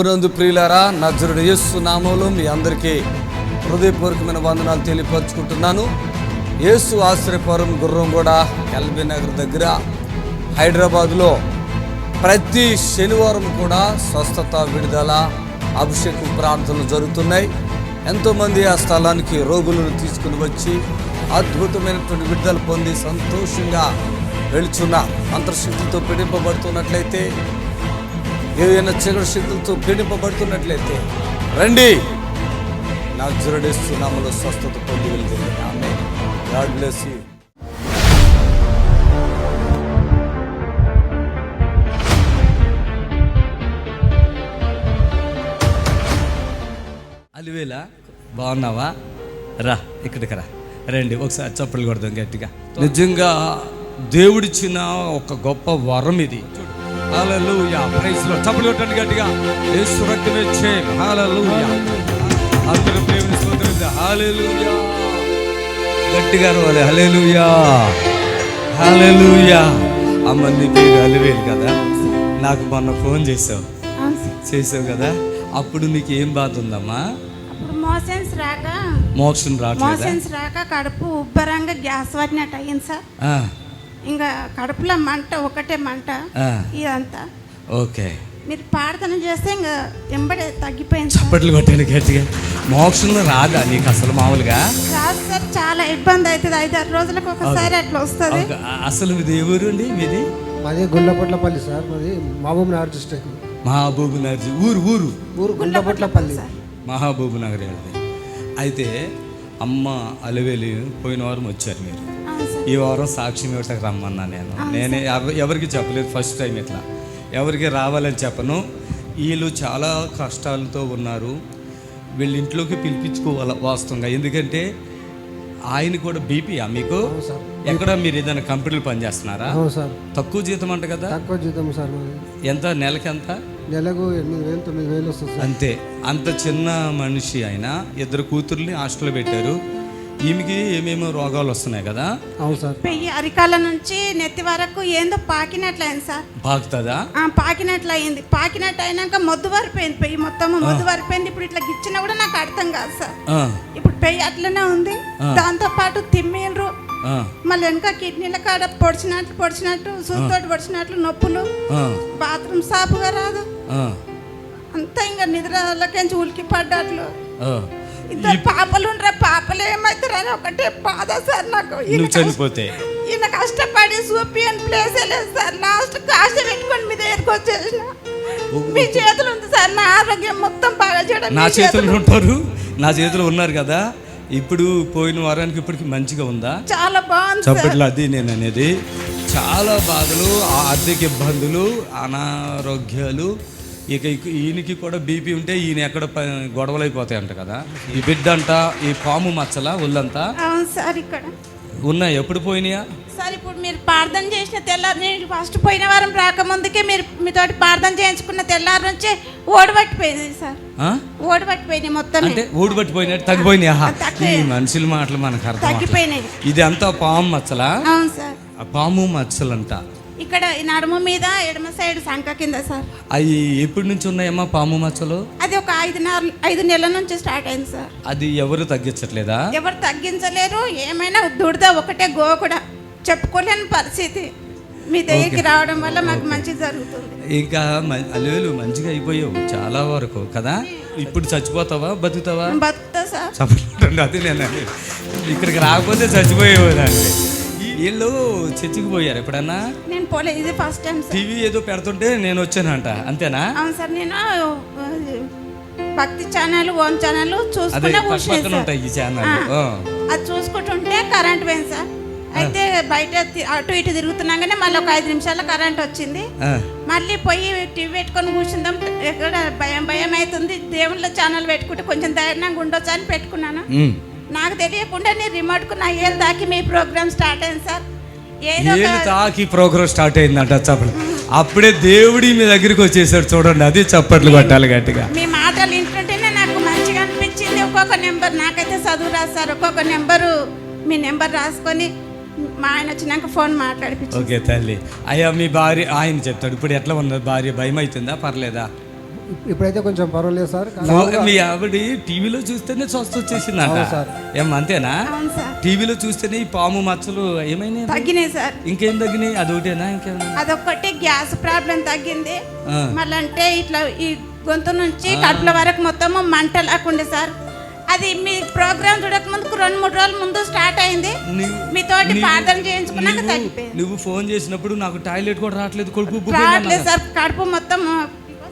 నందు ప్రియులారా, నజరుడు యేసు నామములో మీ అందరికీ హృదయపూర్వకమైన వందనాలు తెలియపరుచుకుంటున్నాను. యేసు ఆశ్రయపురం గుర్రంగూడ ఎల్బీ నగర్ దగ్గర హైదరాబాద్లో ప్రతి శనివారం కూడా స్వస్థత, విడుదల, అభిషేకం ప్రార్థనలు జరుగుతున్నాయి. ఎంతోమంది ఆ స్థలానికి రోగులను తీసుకుని వచ్చి అద్భుతమైనటువంటి విడుదల పొంది సంతోషంగా వెళుచున్న మంత్రశక్తులతో పీడింపబడుతున్నట్లయితే, ఏదైనా చీకటి శక్తులతో పీడింపబడుతున్నట్లయితే రండి, నజరుడు యేసు నామములో స్వస్థత పొంది వెళ్తుంది. ఆమేన్. God bless you. అలివేలా, బాగున్నావా? రా, ఇక్కడికి రా, రండి, ఒకసారి చప్పట్లు కొడదాం గట్టిగా. నిజంగా దేవుడిచ్చిన ఒక గొప్ప వరం ఇది. హల్లెలూయా, ప్రైజ్ లార్డ్. చప్పట్లు కొట్టండి గట్టిగా. యేసు రక్తమే జయం. హల్లెలూయా. అందరూ దేవుని స్తోత్రం. హల్లెలూయా. గట్టిగా అరవాలి. హల్లెలూయా, హల్లెలూయా. అమ్మ, నీ పేరు అలివేలు కదా? నాకు మొన్న ఫోన్ చేసావు కదా? అప్పుడు నీకు ఏం బాధ ఉందమ్మా? మోషన్ రాక కడుపు ఉబ్బరంగా గ్యాస్ పడినట్టు అయ్యింది సార్. ఇంకా కడుపులో మంట, ఒకటే మంట, ఇదంతా. ఓకే, మీరు ప్రార్థన చేస్తే ఇంకా వెంబడే తగ్గిపోయింది. చప్పట్లు కొట్టండి గట్టిగా. మోక్షంలో రాదా నీకు అసలు? మామూలుగా రాదు సార్, చాలా ఇబ్బంది అవుతుంది. 5-6 రోజులకు ఒకసారి అట్లా వస్తుంది. అసలు మీది ఏ ఊరు అండి? మీది మాది గుండ్లపట్లపల్లి సార్. మాది మహబూబ్ నగర్ డిస్ట్రిక్ట్. మహబూబ్ నగర్ ఊరు గుండ్లపట్లపల్లి, మహబూబ్ నగర్. అయితే అమ్మ అలివేలి పోయిన వారం వచ్చారు మీరు. ఈ వారం సాక్ష్యం ఇవ్వటానికి రమ్మన్నా. నేనే ఎవరికి చెప్పలేదు, ఫస్ట్ టైం ఇట్లా ఎవరికి రావాలని చెప్పను. వీళ్ళు చాలా కష్టాలతో ఉన్నారు. వీళ్ళ ఇంట్లోకి పిలిపించుకోవాలి వాస్తవంగా. ఎందుకంటే ఆయన కూడా బీపీయా మీకు? ఎక్కడ మీరు ఏదైనా కంపెనీలు పనిచేస్తున్నారా? తక్కువ జీతం అంట కదా? తక్కువ జీతం సార్. ఎంత? నెలకి ఎంత? నెలకు 8,000-9,000 వస్తుంది. అంతే. అంత చిన్న మనిషి ఆయన. 2 కూతుర్ని హాస్టల్లో పెట్టారు. ఈమెకి ఏమేమో రోగాలు వస్తున్నాయి కదా? అవును సార్. పెయ్యి అరికాల నుంచి నెత్తి వరకు ఏందో పాకినట్లయింది సార్. పాకుతుందా? పాకినట్లయింది. పాకినట్టు అయినాక మొద్దు వరిపోయింది. పెయ్యి మొత్తం మొద్దు వరిపోయింది. ఇప్పుడు ఇట్లా గిచ్చినా కూడా నాకు అర్థం కాదు సార్. ఇప్పుడు పెయ్యి అట్లనే ఉంది. దాంతో పాటు తిమ్మిండ్రు, మళ్ళీ వెనక కిడ్నీల కాడ పొడిచినట్టు సూతోటి పొడిచినట్లు నొప్పులు, బాత్రూమ్ సాపుగా రాదు అంతా. ఇంకా నిద్రలకెంచి ఉలికి పడ్డట్లు. 2 పాపలు ఉండరా, పాపలు ఏమవుతారు అని ఒకటే బాధ సార్ నాకు. చనిపోతే ఈయన కష్టపడి చూపియని ప్లేసే లేదు సార్. లాస్ట్ కాస్ట్ పెట్టుకొని మీ దగ్గరకు వచ్చేసిన. మీ చేతులు ఉంది సార్. నా ఆరోగ్యం మొత్తం బాగా చేయడం నా చేతులు ఉంటారు. నా చేతులు ఉన్నారు కదా. ఇప్పుడు పోయిన వారానికి ఇప్పటికి మంచిగా ఉందా? చాలా బాగుంది. చప్పట్లు. అది నేను అనేది. చాలా బాధలు, ఆర్థిక ఇబ్బందులు, అనారోగ్యాలు. ఇక ఈయనకి కూడా బీపీ ఉంటే ఈయన ఎక్కడ గొడవలు అయిపోతాయి అంట కదా. ఈ బిడ్డ అంట, ఈ పాము మచ్చల ఒళ్ళంతా సార్ ఇక్కడ ఉన్నాయి. ఎప్పుడు పోయినాయా సార్? ఇప్పుడు మీరు ప్రార్థన చేసిన తెల్లారి, నేను ఫస్ట్ పోయిన వారం రాకముందుకే మీరు మీతోటి ప్రార్థన చేయించుకున్న తెల్లారి నుంచే ఓడిపట్టిపోయింది సార్. ఓడిపట్టిపోయినాయి మొత్తం. అంటే ఓడిపట్టిపోయినట్టు తగ్గిపోయినాయా? ఈ మనుషుల మాటలు మనకు అర్థం తగ్గిపోయినాయి. ఇది అంతా పాము మచ్చలా? అవును సార్. ఆ పాము మచ్చలంట ఇక్కడ నడుము మీద ఎడమ సైడ్ సంక కింద సార్. అవి ఎప్పటి నుంచి ఉన్నాయమ్మా పాము మచ్చలు? అది ఒక 5 నెలల నుంచి స్టార్ట్ అయింది సార్. అది ఎవరు తగ్గించట్లేదా? ఎవరు తగ్గించలేరు. ఏమైనా దుడద ఒకటే గోకుడ, చెప్పుకోలేని పరిస్థితి. మీ దగ్గరికి రావడం వల్ల మాకు మంచి జరుగుతుంది. ఇంకా అల్లులు మంచిగా అయిపోయావు చాలా వరకు కదా. ఇప్పుడు చచ్చిపోతావా బతుకుతావా? బతుకుతా సార్. చెప్పండి. అది నేను ఇక్కడికి రాకపోతే చచ్చిపోయేవా? దాన్ని వీళ్ళు చర్చికి పోయారు ఎప్పుడన్నా? నేను పోలే, ఇది ఫస్ట్ టైం. టీవీ ఏదో పెడుతుంటే నేను వచ్చానంట, అంతేనా? అవును సార్. నేను భక్తి ఛానల్, ఓన్ ఛానల్ చూసుకుంటూ ఉంటాయి ఈ ఛానల్. అది చూసుకుంటుంటే కరెంట్ పోయింది సార్. అయితే బయట అటు ఇటు తిరుగుతున్నాగానే మళ్ళీ ఒక 5 నిమిషాల కరెంట్ వచ్చింది. మళ్ళీ పోయి టీవీ పెట్టుకొని కూర్చుందాం, ఎక్కడ భయం అవుతుంది. దేవుళ్ళ ఛానల్ పెట్టుకుంటే కొంచెం ధైర్యంగా ఉండొచ్చు అని పెట్టుకున్నాను. నాకు తెలియకుండా నేను రిమోట్ కు నా ఏళ్ళు దాకి మీ ప్రోగ్రామ్ స్టార్ట్ అయింది సార్. ఏళ్ళు తాకి ప్రోగ్రామ్ స్టార్ట్ అయిందంట. చప్పట్లు. అప్పుడే దేవుడి మీ దగ్గరికి వచ్చేసాడు చూడండి. అది చప్పట్లు కొట్టాలి గట్టిగా. మీ మాటలు వింటుంటేనే నాకు మంచిగా అనిపించింది. ఒక్కొక్క నెంబర్, నాకైతే చదువు రాస్తారు, ఒక్కొక్క నెంబరు మీ నెంబర్ రాసుకొని మా ఆయన వచ్చినాక ఫోన్ మాట్లాడిపించారు. ఓకే తల్లి. అయ్యా మీ భార్య ఆయన చెప్తాడు ఇప్పుడు ఎట్లా ఉన్నది భార్య? భయం అవుతుందా పర్లేదా? ఇప్పుడైతే కొంచెం పర్వాలేదు సార్. మీ ఆవిడ టీవీలో చూస్తేనే స్వస్థ వచ్చేసిందంట. అవును సార్. అంతేనా? అవును సార్. టీవీలో చూస్తేనే ఈ పాము మచ్చలు ఏమైనాయి? తగ్గినాయి సార్. ఇంకేం తగ్గినాయి? అదొకటేనా? ఇంకేమైనా? అదొక్కటి గ్యాస్ ప్రాబ్లం తగ్గింది. ఆ. మళ్ళీ అంటే ఇట్లా ఈ గొంతు నుంచి కడుపుల వరకు మొత్తము మంట లేకుండే సార్. అది మీ ప్రోగ్రామ్ చూడక ముందుకు 2-3 రోజుల ముందు స్టార్ట్ అయింది. మీతోటి ప్రార్థన చేయించుకున్నాక తగ్గిపోయింది. నువ్వు ఫోన్ చేసినప్పుడు నాకు టాయిలెట్ కూడా రావట్లేదు, కడుపు రావట్లేదు సార్. కడుపు మొత్తం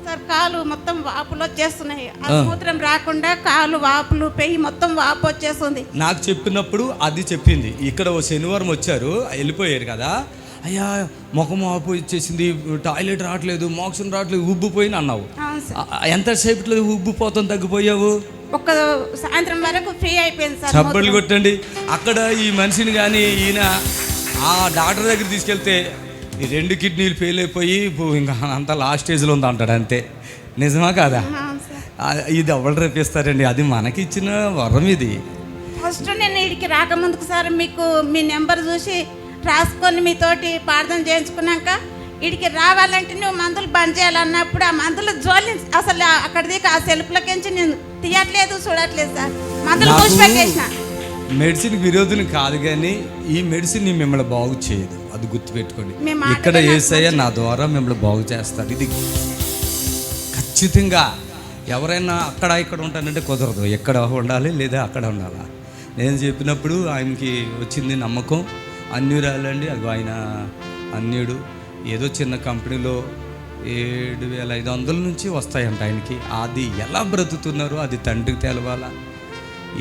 సార్, కాలు మొత్తం వాపులు వచ్చేస్తున్నాయి. మూత్రం రాకుండా కాలు వాపులు, పెయ్యి మొత్తం వాపు వచ్చేస్తుంది. నాకు చెప్పినప్పుడు అది చెప్పింది. ఇక్కడ ఓ శనివారం వచ్చారు, వెళ్ళిపోయారు కదా. అయ్యా ముఖం వాపు వచ్చేసింది, టాయిలెట్ రావట్లేదు, మోక్షం రావట్లేదు, ఉబ్బిపోయిన అన్నావు. ఎంతసేపట్లో ఉబ్బిపోతాం తగ్గిపోయావు? ఒక్క సాయంత్రం వరకు ఫ్రీ అయిపోయింది సార్. చప్పట్లు కొట్టండి. అక్కడ ఈ మనిషిని కానీ ఈయన ఆ డాక్టర్ దగ్గర తీసుకెళ్తే ఈ 2 కిడ్నీలు ఫెయిల్ అయిపోయి ఇంకా అంత లాస్ట్ స్టేజ్లో ఉంది అంటాడు. అంతే. నిజమా కాదా? ఇది ఎవరు రేపిస్తారండి? అది మనకి ఇచ్చిన వరం ఇది. ఫస్ట్ నేను వీడికి రాకముందుకు సార్ మీకు మీ నెంబర్ చూసి రాసుకొని మీతోటి ప్రార్థన చేయించుకున్నాక వీడికి రావాలంటే నువ్వు మందులు బంద్ చేయాలన్నప్పుడు ఆ మందులు జోలి అసలు అక్కడిది ఆ సెల్ఫ్లకించి నేను తీయట్లేదు, చూడట్లేదు సార్. మందులు పూసిపెట్టేసిన. మెడిసిన్ విరోధిని కాదు, కానీ ఈ మెడిసిన్ మిమ్మల్ని బాగు చేయదు, అది గుర్తుపెట్టుకోండి. ఇక్కడ యేసయ్య నా ద్వారా మిమ్మల్ని బాగు చేస్తారు. ఇది ఖచ్చితంగా. ఎవరైనా అక్కడ ఇక్కడ ఉంటానంటే కుదరదు. ఎక్కడ ఉండాలి లేదా అక్కడ ఉండాలా. నేను చెప్పినప్పుడు ఆయనకి వచ్చింది నమ్మకం. అన్యురాలండి, అది ఆయన అన్యుడు. ఏదో చిన్న కంపెనీలో 7,500 నుంచి వస్తాయంట ఆయనకి. అది ఎలా బ్రతుకుతున్నారో అది తండ్రికి తెలవాలా.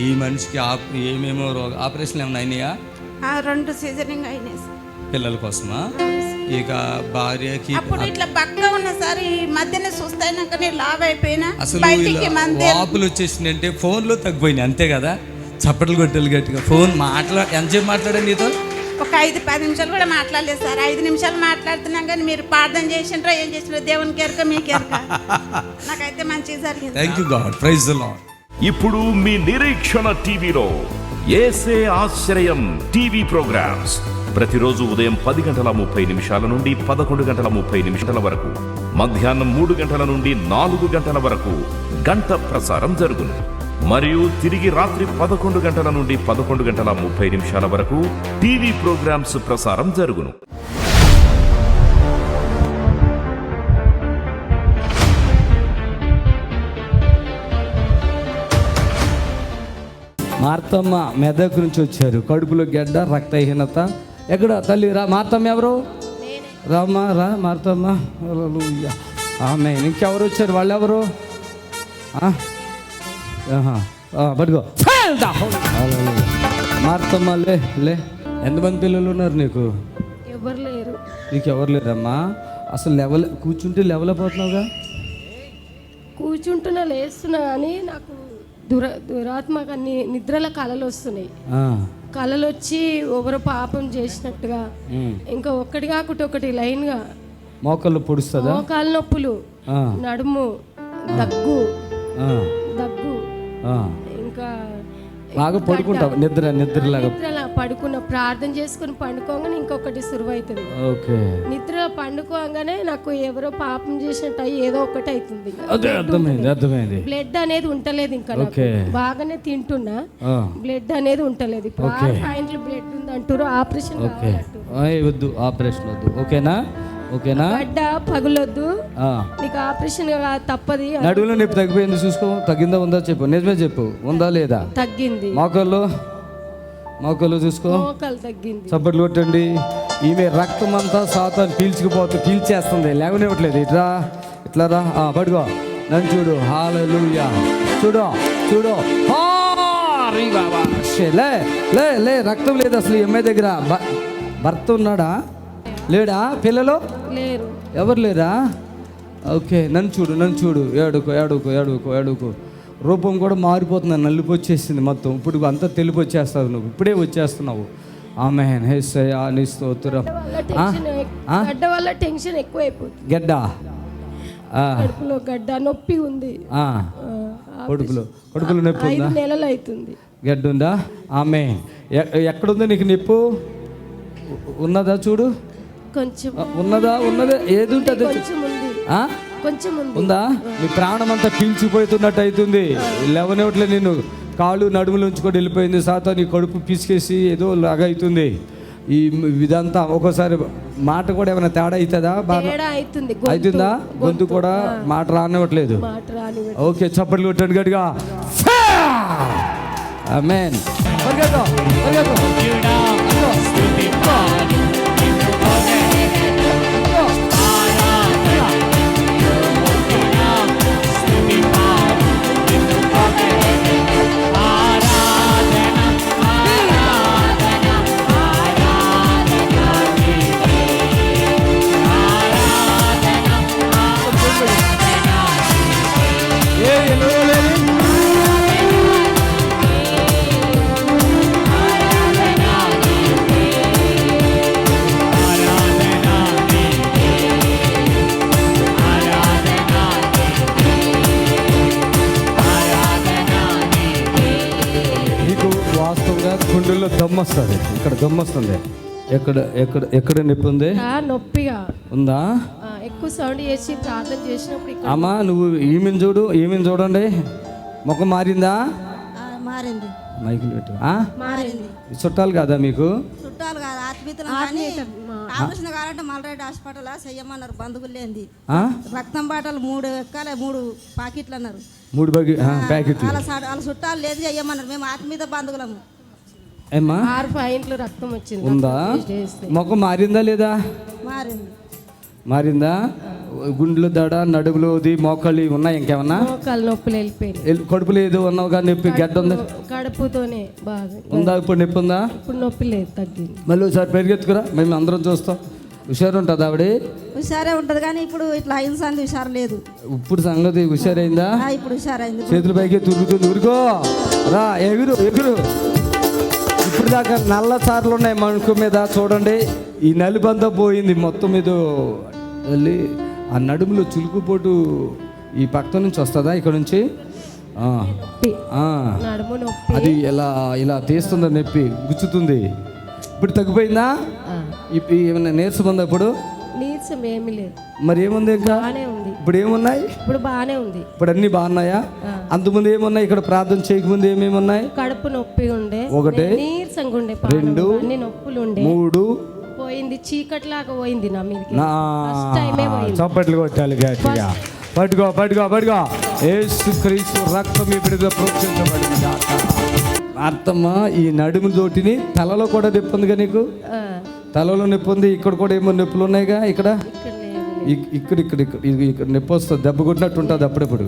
ఈ మనిషికి ఏమేమో ఆపరేషన్లు ఏమైనా అయినాయా? 2 సీజనింగ్ అయినాయి సార్. పిల్లల కోసమా? ఇక భార్యకి అప్పుడు ఇట్లా పక్క ఉన్న సార్. ఈ మధ్యనే సుస్తైనాకనే లావ్ అయిపోయినా. అసలు వాపులు వచ్చేసిందంటే ఫోన్లో తగ్గిపోయినాయి, అంతే కదా. చప్పట్లు కొట్టలు గట్టిగా ఫోన్ ఎంతసేపు మాట్లాడండి నీతో? ఒక 5-10 నిమిషాలు కూడా మాట్లాడలేదు సార్. 5 నిమిషాలు మాట్లాడుతున్నాం కానీ మీరు ప్రార్థన చేసిండ్రో ఏం చేసిండ్రో దేవునికి ఎరక, మీకు ఎరక. నాకైతే మంచిగా జరిగింది. Thank you God, praise the Lord. ఇప్పుడు మీ నిరీక్షణ టీవీలో యేసే ఆశ్రయం టీవీ ప్రోగ్రామ్స్ ప్రతిరోజు ఉదయం 10:30 నుండి 11:30 వరకు, మధ్యాహ్నం 3 గంటల నుండి 4 గంటల వరకు గంట ప్రసారం జరుగును. మరియు తిరిగి రాత్రి 11 గంటల నుండి 11:30 వరకు టీవీ ప్రోగ్రామ్స్ ప్రసారం జరుగును. మార్తమ్మ మెదక్ నుంచి వచ్చారు. కడుపులో గడ్డ, రక్తహీనత. ఎక్కడ తల్లి రా మార్తమ్మ? ఎవరు? రామ్మా రా మార్తమ్మ. ఆమె ఇంకెవరు వచ్చారు? వాళ్ళు ఎవరు? పడుకో మార్తమ్మ. లే ఎంతమంది పిల్లలు ఉన్నారు నీకు? ఎవరు లేరు. నీకు ఎవరు లేరమ్మా? అసలు కూర్చుంటే లెవెల్ అయిపోతున్నావుగా. కూర్చుంటున్నా, లేస్తున్నా కానీ నాకు దురాత్మక నిద్రల కళలు వస్తున్నాయి. కళలు వచ్చి ఎవరు పాపం చేసినట్టుగా, ఇంకా ఒక్కటి కాకుండా ఒకటి లైన్గా మోకాళ్ళు పొడుస్తుందా? మోకాళ్ళ నొప్పులు, నడుము, దగ్గు, ఇంకా బాగా పడుకుంటావు. నిద్రలాగా పడుకున్న ప్రార్థన చేసుకుని పండుకోగానే ఇంకొకటి సురువైతుంది. నిద్ర పండుకోగానే నాకు ఎవరో పాపం చేసినట్టు ఏదో ఒకటి అవుతుంది. అర్థమైంది. బ్లడ్ అనేది ఉంటలేదు. ఇంకా బాగానే తింటున్నా, బ్లడ్ అనేది ఉంటలేదు. పాయింట్లు బ్లడ్ ఉంది అంటారు. ఆపరేషన్ వద్దు, ఆపరేషన్ వద్దు. ఓకేనా? గడ్డ పగులొద్దు, నీకు ఆపరేషన్ తప్పది. నడువులో నొప్పి తగ్గిపోయింది, చూసుకో. తగ్గిందా ఉందా చెప్పు, నిజమే చెప్పు. ఉందా లేదా? తగ్గింది. మోకాళ్ళు చూసుకో. మోకాలు తగ్గింది. చప్పట్లు కొట్టండి. ఈమె రక్తం అంతా సాతాను పీల్చేస్తుంది, లేవనివ్వట్లేదు. ఇట్లా రా, పడుకో. నన్ను చూడు. హల్లెలూయా. చూడు. లే రక్తం లేదు అసలు అమ్మాయి దగ్గర. భర్త ఉన్నాడా? లేడా? పిల్లలు లేరు. ఎవరు లేరా? ఓకే. నన్ను చూడు. ఏడుకో. రూపం కూడా మారిపోతుంది, నలుపు వచ్చేసింది మొత్తం. ఇప్పుడు అంతా తెలుపు వచ్చేస్తావు నువ్వు. ఇప్పుడే వచ్చేస్తున్నావు. ఆమేన్. యేసయ్యా నీ స్తోత్రం. గడ్డ వల్ల టెన్షన్ ఎక్కువ అయిపోతుంది. గడ్డ, కడుపులో గడ్డ నొప్పి ఉంది. కడుపులో నొప్పి ఉందా? 5 నెలలు అవుతుంది. గడ్డ ఉందా? ఆమేన్. ఎక్కడుంది నీకు నొప్పి? ఉన్నదా? చూడు. కొంచెం ఉన్నదా? ఏది ఉంటుంది? కొంచెం ఉంది. ఉందా? నీ ప్రాణం అంతా పీల్చిపోతున్నట్టు అవుతుంది. లేవనేవట్లే, నేను కాళ్ళు నడుములు ఉంచుకొని వెళ్ళిపోయింది. సాతో నీ కడుపు పీసుకేసి ఏదో లాగా అవుతుంది. ఇదంతా ఒక్కోసారి మాట కూడా ఏమైనా తేడా అవుతుందా? బాగా అవుతుందా? గొంతు కూడా మాట రానివ్వట్లేదు. ఓకే, చప్పట్లు కొట్టండి గట్టిగా. ఆమేన్. గుండెల్లో దమ్ము వస్తుంది. ఇక్కడ దమ్ము వస్తుంది. ఎక్కడ ఎక్కడ ఎక్కడ నొప్పి ఉంది? నొప్పిగా ఉందా? ఎక్కువ సౌండ్ చేసి ప్రార్థన చేసినప్పుడు. అమ్మా నువ్వు ఈమెను చూడు, ఈమెను చూడండి. ముఖం మారిందా? మారింది. మైకులు పెట్టు. మారింది. చుట్టాలు కాదా మీకు? చుట్టాలు కాదు, ఆత్మీయతలు. ఆపరేషన్ కావాలంటే మల్రెడ్డి హాస్పిటల్ చెయ్యమన్నారు. బంధువులు లేనిది రక్తం బాటలు 3 ఎక్కాలి, 3 పాకెట్లు అన్నారు. 3 ప్యాకెట్లు. వాళ్ళ చుట్టాలు లేదు చెయ్యమన్నారు. మేము ఆత్మీయత బంధువులము. ఏమ్మా 6 పాయింట్లు రక్తం వచ్చింది. ఉందా? ముఖం మారిందా లేదా? మారింది. మారిందా? గుండెలు దడ, నడుములోది, మోకాళ్ళు ఉన్నాయి. ఇంకేమన్నా? మోకాళ్ళు నొప్పులు వెళ్ళిపోయింది. కడుపు లేదు అన్నావుగా, నొప్పి గడ్డ ఉంది. కడుపుతోనే బాగా ఉందా? ఇప్పుడు నొప్పి ఉందా? ఇప్పుడు నొప్పి లేదు, తగ్గింది. మళ్ళీ ఒకసారి పెరిగెత్తుకురా, మేము అందరం చూస్తాం. హుషారు ఉంటుంది ఆవిడ? హుషారే ఉంటుంది, కానీ ఇప్పుడు ఇట్లా అయిన సంది హుషారు లేదు. ఇప్పుడు సంగతి హుషారైందా? ఇప్పుడు హుషారైంది. చేతుల పైకి తిరుగుతుంది. ఊరుకో రా, ఎగురు ఎగురు. ఇప్పుడు దాకా నల్ల చార్లు ఉన్నాయి మనుకు మీద, చూడండి. ఈ నలుబంతా పోయింది మొత్తం మీద వెళ్ళి. ఆ నడుములో చులుకుపోటు ఈ పక్క నుంచి వస్తుందా? ఇక్కడ నుంచి అది ఇలా ఇలా తీస్తుంది, నొప్పి గుచ్చుతుంది. ఇప్పుడు తగ్గిపోయిందా? ఏమన్నా నీరసం ఉందా? ఇప్పుడు నీరసం ఏమీ లేదు. మరి ఏముంది? ఇంకా ఇప్పుడు ఏమున్నాయి? ఇప్పుడు బాగానే ఉంది. ఇప్పుడు అన్ని బాగున్నాయా? అంతకుముందు ఏమున్నాయి? ఇక్కడ ప్రార్థన చేయకముందు ఏమేమి ఉన్నాయి? కడుపు నొప్పి ఉండే, 1 నీరసంగా ఉండే, 2 అన్ని నొప్పులు ఉండే, 3 పోయింది. చీకట్లాగా పోయింది నా మీద. చప్పట్లు కొట్టాలి గట్టిగా. పట్టుకో పట్టుకో పట్టుకో. యేసుక్రీస్తు రక్తం ఇప్పుడు ప్రోక్షించబడింది. అర్థమ్మా, ఈ నడుము తోటిని తలలో కూడా నొప్పి ఉందిగా నీకు? తలలో నొప్పి ఉంది. ఇక్కడ కూడా ఏమో నొప్పులు ఉన్నాయిగా. ఇక్కడ ఇక్కడ ఇక్కడ ఇక్కడ నొప్పి వస్తుంది, దెబ్బ కొట్టినట్టు ఉంటుంది అప్పుడప్పుడు.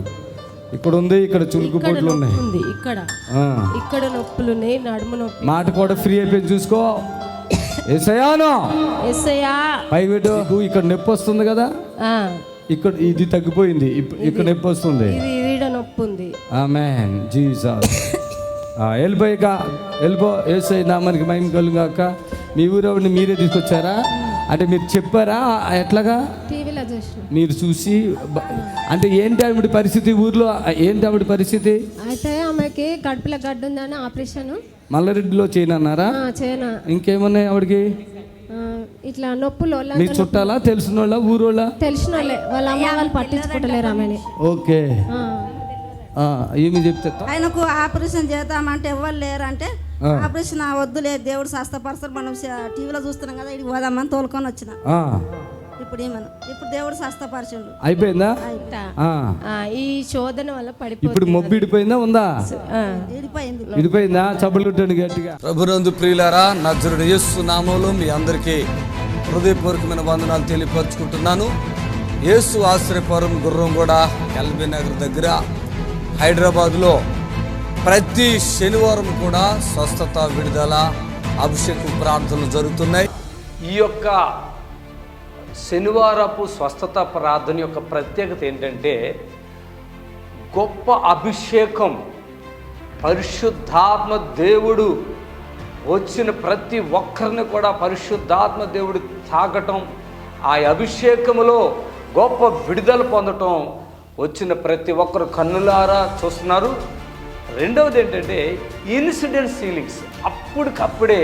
ఇక్కడ ఉంది, ఇక్కడ చులుకు బొట్లు ఉన్నాయి. ఇక్కడ నొప్పులు ఉన్నాయి, నడుము నొప్పి. మాట కూడా ఫ్రీ అయిపోయింది, చూసుకో. యేసయ్యాను పై పెట్టు. ఇక్కడ నొప్పి వస్తుంది కదా, ఇక్కడ ఇది తగ్గిపోయింది. ఇక్కడ నొప్పి వస్తుంది, నొప్పి ఉంది. ఆమేన్ జీసస్. వెళ్ళిపోయాక వెళ్ళిపో. యేసయ్య నామానికి మహిమ కలుగాక. మీ ఊరవని మీరే తీసుకొచ్చారా? అంటే మీరు చెప్పారా? ఎట్లాగా మీరు చూసి? అంటే ఏంటి ఆవిడ పరిస్థితి ఊర్లో? ఏంటి ఆవిడ పరిస్థితి? అయితే ఆమెకి కడుపులో గడ్డ ఉందని ఆపరేషన్ మల్లారెడ్డిలో చేయనన్నారా? ఇంకేమున్నాయి ఆవిడకి? ఇట్లా నొప్పులు. మీ చుట్టాలా, తెలిసిన వాళ్ళ, ఊరోళ్ళ? తెలిసిన వాళ్ళే. వాళ్ళ అమ్మ వాళ్ళు పట్టించుకుంటలేరు ఆమెని. ఓకే, ఏమి చెప్తే ఆయనకు ఆపరేషన్ చేద్దామంటే ఎవరు లేరంటే ఆపరేషన్ వద్దులే, దేవుడు స్వస్థపరచరు, మనం టీవీలో చూస్తున్నాం కదా, ఇది పోదామని తోలుకొని వచ్చిన. ఇప్పుడు ఇప్పుడు దేవుడు స్వస్థపరచండు. అయిపోయిందా? ఈ శోధన వల్ల పడిపోయింది. ఇప్పుడు మొబ్బు ఇడిపోయిందా? ఉందా? ఇడిపోయిందా? చప్పట్లు కొట్టండి గట్టిగా. ప్రభునందు ప్రియులారా, నజరుడు యేసు నామములో మీ అందరికీ హృదయపూర్వకమైన వందనాలు తెలియపరుచుకుంటున్నాను. యేసు ఆశ్రయపురం గుర్రంగూడ ఎల్బీ నగర్ దగ్గర హైదరాబాద్లో ప్రతి శనివారం కూడా స్వస్థత, విడుదల, అభిషేకం ప్రార్థనలు జరుగుతున్నాయి. ఈ యొక్క శనివారపు స్వస్థత ప్రార్థన యొక్క ప్రత్యేకత ఏంటంటే, గొప్ప అభిషేకం. పరిశుద్ధాత్మ దేవుడు వచ్చిన ప్రతి ఒక్కరిని కూడా పరిశుద్ధాత్మ దేవుడు తాకటం, ఆ అభిషేకములో గొప్ప విడుదల పొందటం వచ్చిన ప్రతి ఒక్కరు కన్నులారా చూస్తున్నారు. రెండవది ఏంటంటే ఇన్సిడెంట్ హీలింగ్స్. అప్పటికప్పుడే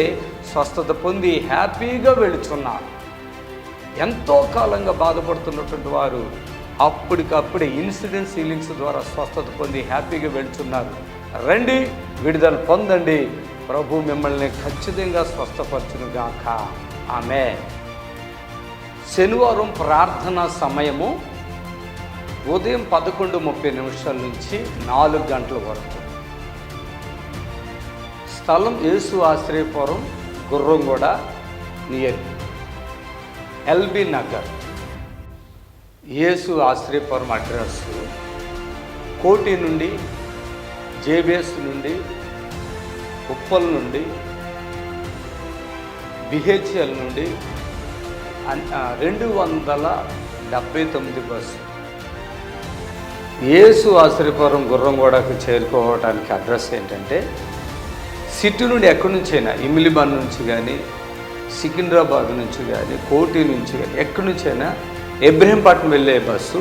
స్వస్థత పొంది హ్యాపీగా వెళుచున్నారు. ఎంతో కాలంగా బాధపడుతున్నటువంటి వారు అప్పటికప్పుడే ఇన్సిడెంట్ హీలింగ్స్ ద్వారా స్వస్థత పొంది హ్యాపీగా వెళ్తున్నారు. రండి, విడుదల పొందండి. ప్రభు మిమ్మల్ని ఖచ్చితంగా స్వస్థపరచును గాక. ఆమేన్. శనివారం ప్రార్థనా సమయము ఉదయం 11:30 నుంచి 4 గంటల వరకు. స్థలం యేసు ఆశ్రయపురం, గుర్రంగూడ నియర్ ఎల్బీ నగర్. యేసు ఆశ్రయపురం అడ్రస్ కోటి నుండి, జేబిఎస్ నుండి, ఉప్పల్ నుండి, బిహెచ్ఎల్ నుండి 279 బస్సు. యేసు ఆశ్రయపురం గుర్రంగూడకు చేరుకోవడానికి అడ్రస్ ఏంటంటే, సిటీ నుండి ఎక్కడి నుంచైనా, ఇమిలిబాన్ నుంచి కానీ, సికింద్రాబాద్ నుంచి కానీ, కోటి నుంచి కానీ, ఎక్కడి నుంచైనా ఇబ్రహీంపట్నం వెళ్ళే బస్సు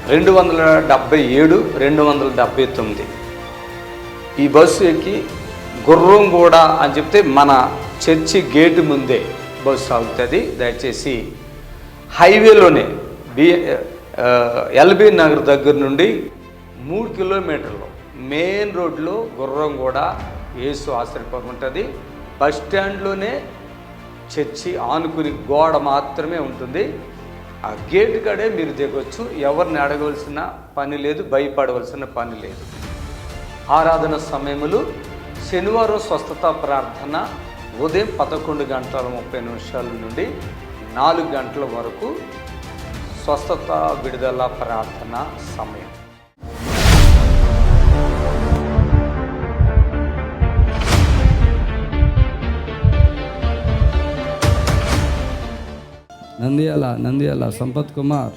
277, 279. ఈ బస్సు ఎక్కి గుర్రంగూడ అని చెప్తే మన చర్చి గేటు ముందే బస్సు ఆగుతుంది. దయచేసి హైవేలోనే ఎల్బీ నగర్ దగ్గర నుండి 3 కిలోమీటర్లు మెయిన్ రోడ్లో గుర్రంగూడ యేసు ఆశ్రయపురం ఉంటుంది. బస్ స్టాండ్లోనే చర్చి ఆనుకుని గోడ మాత్రమే ఉంటుంది. ఆ గేట్ కాడే మీరు దిగొచ్చు. ఎవరిని అడగవలసిన పని లేదు, భయపడవలసిన పని లేదు. ఆరాధన సమయములు శనివారం స్వస్థత ప్రార్థన ఉదయం 11:30 నుండి 4 గంటల వరకు స్వస్థత విడుదల ప్రార్థన సమయం. నంద్యాల సంపత్ కుమార్.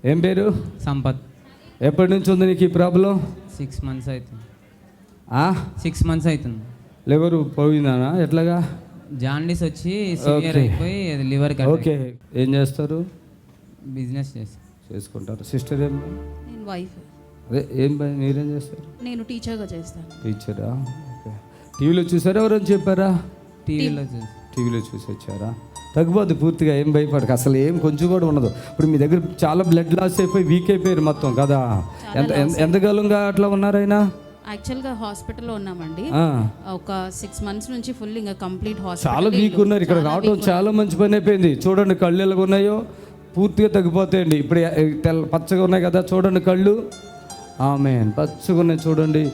ఏం పేరు? సంపత్. ఎప్పటి నుంచి ఉంది నీకు ఈ ప్రాబ్లం? 6 months అవుతుంది. 6 months అవుతుంది. లివర్ పోయిందానా? ఎట్లాగా? జాండీస్ వచ్చి సివియర్ అయిపోయి లివర్. ఓకే. ఏం చేస్తారు? బిజినెస్ చేసుకుంటారు. సిస్టర్ ఏం? నేను వైఫ్. అదే ఏం పని మీరేం చేస్తారు? నేను టీచర్గా చేస్తాను. టీచరా? ఓకే. టీవీలో చూసారా? ఎవరైనా చెప్పారా? టీవీలో చూసి వచ్చారా? తగ్గిపోద్ది పూర్తిగా, ఏం భయపడక. అసలు ఏం కొంచెం కూడా ఉండదు. ఇప్పుడు మీ దగ్గర చాలా బ్లడ్ లాస్ అయిపోయి వీక్ అయిపోయారు మొత్తం కదా. ఎంతకాలంగా అట్లా ఉన్నారైనా? యాక్చువల్గా హాస్పిటల్లో ఉన్నామండి. ఒక 6 months నుంచి ఫుల్ ఇంకా కంప్లీట్ హాస్పిటల్. చాలా వీక్ ఉన్నారు. ఇక్కడ రావడం చాలా మంచి పని అయిపోయింది. చూడండి కళ్ళు ఎలాగ ఉన్నాయో, పూర్తిగా తగ్గిపోతాయండి. ఇప్పుడు పచ్చగా ఉన్నాయి కదా, చూడండి కళ్ళు. ఆమేన్. పచ్చగా ఉన్నాయి చూడండి.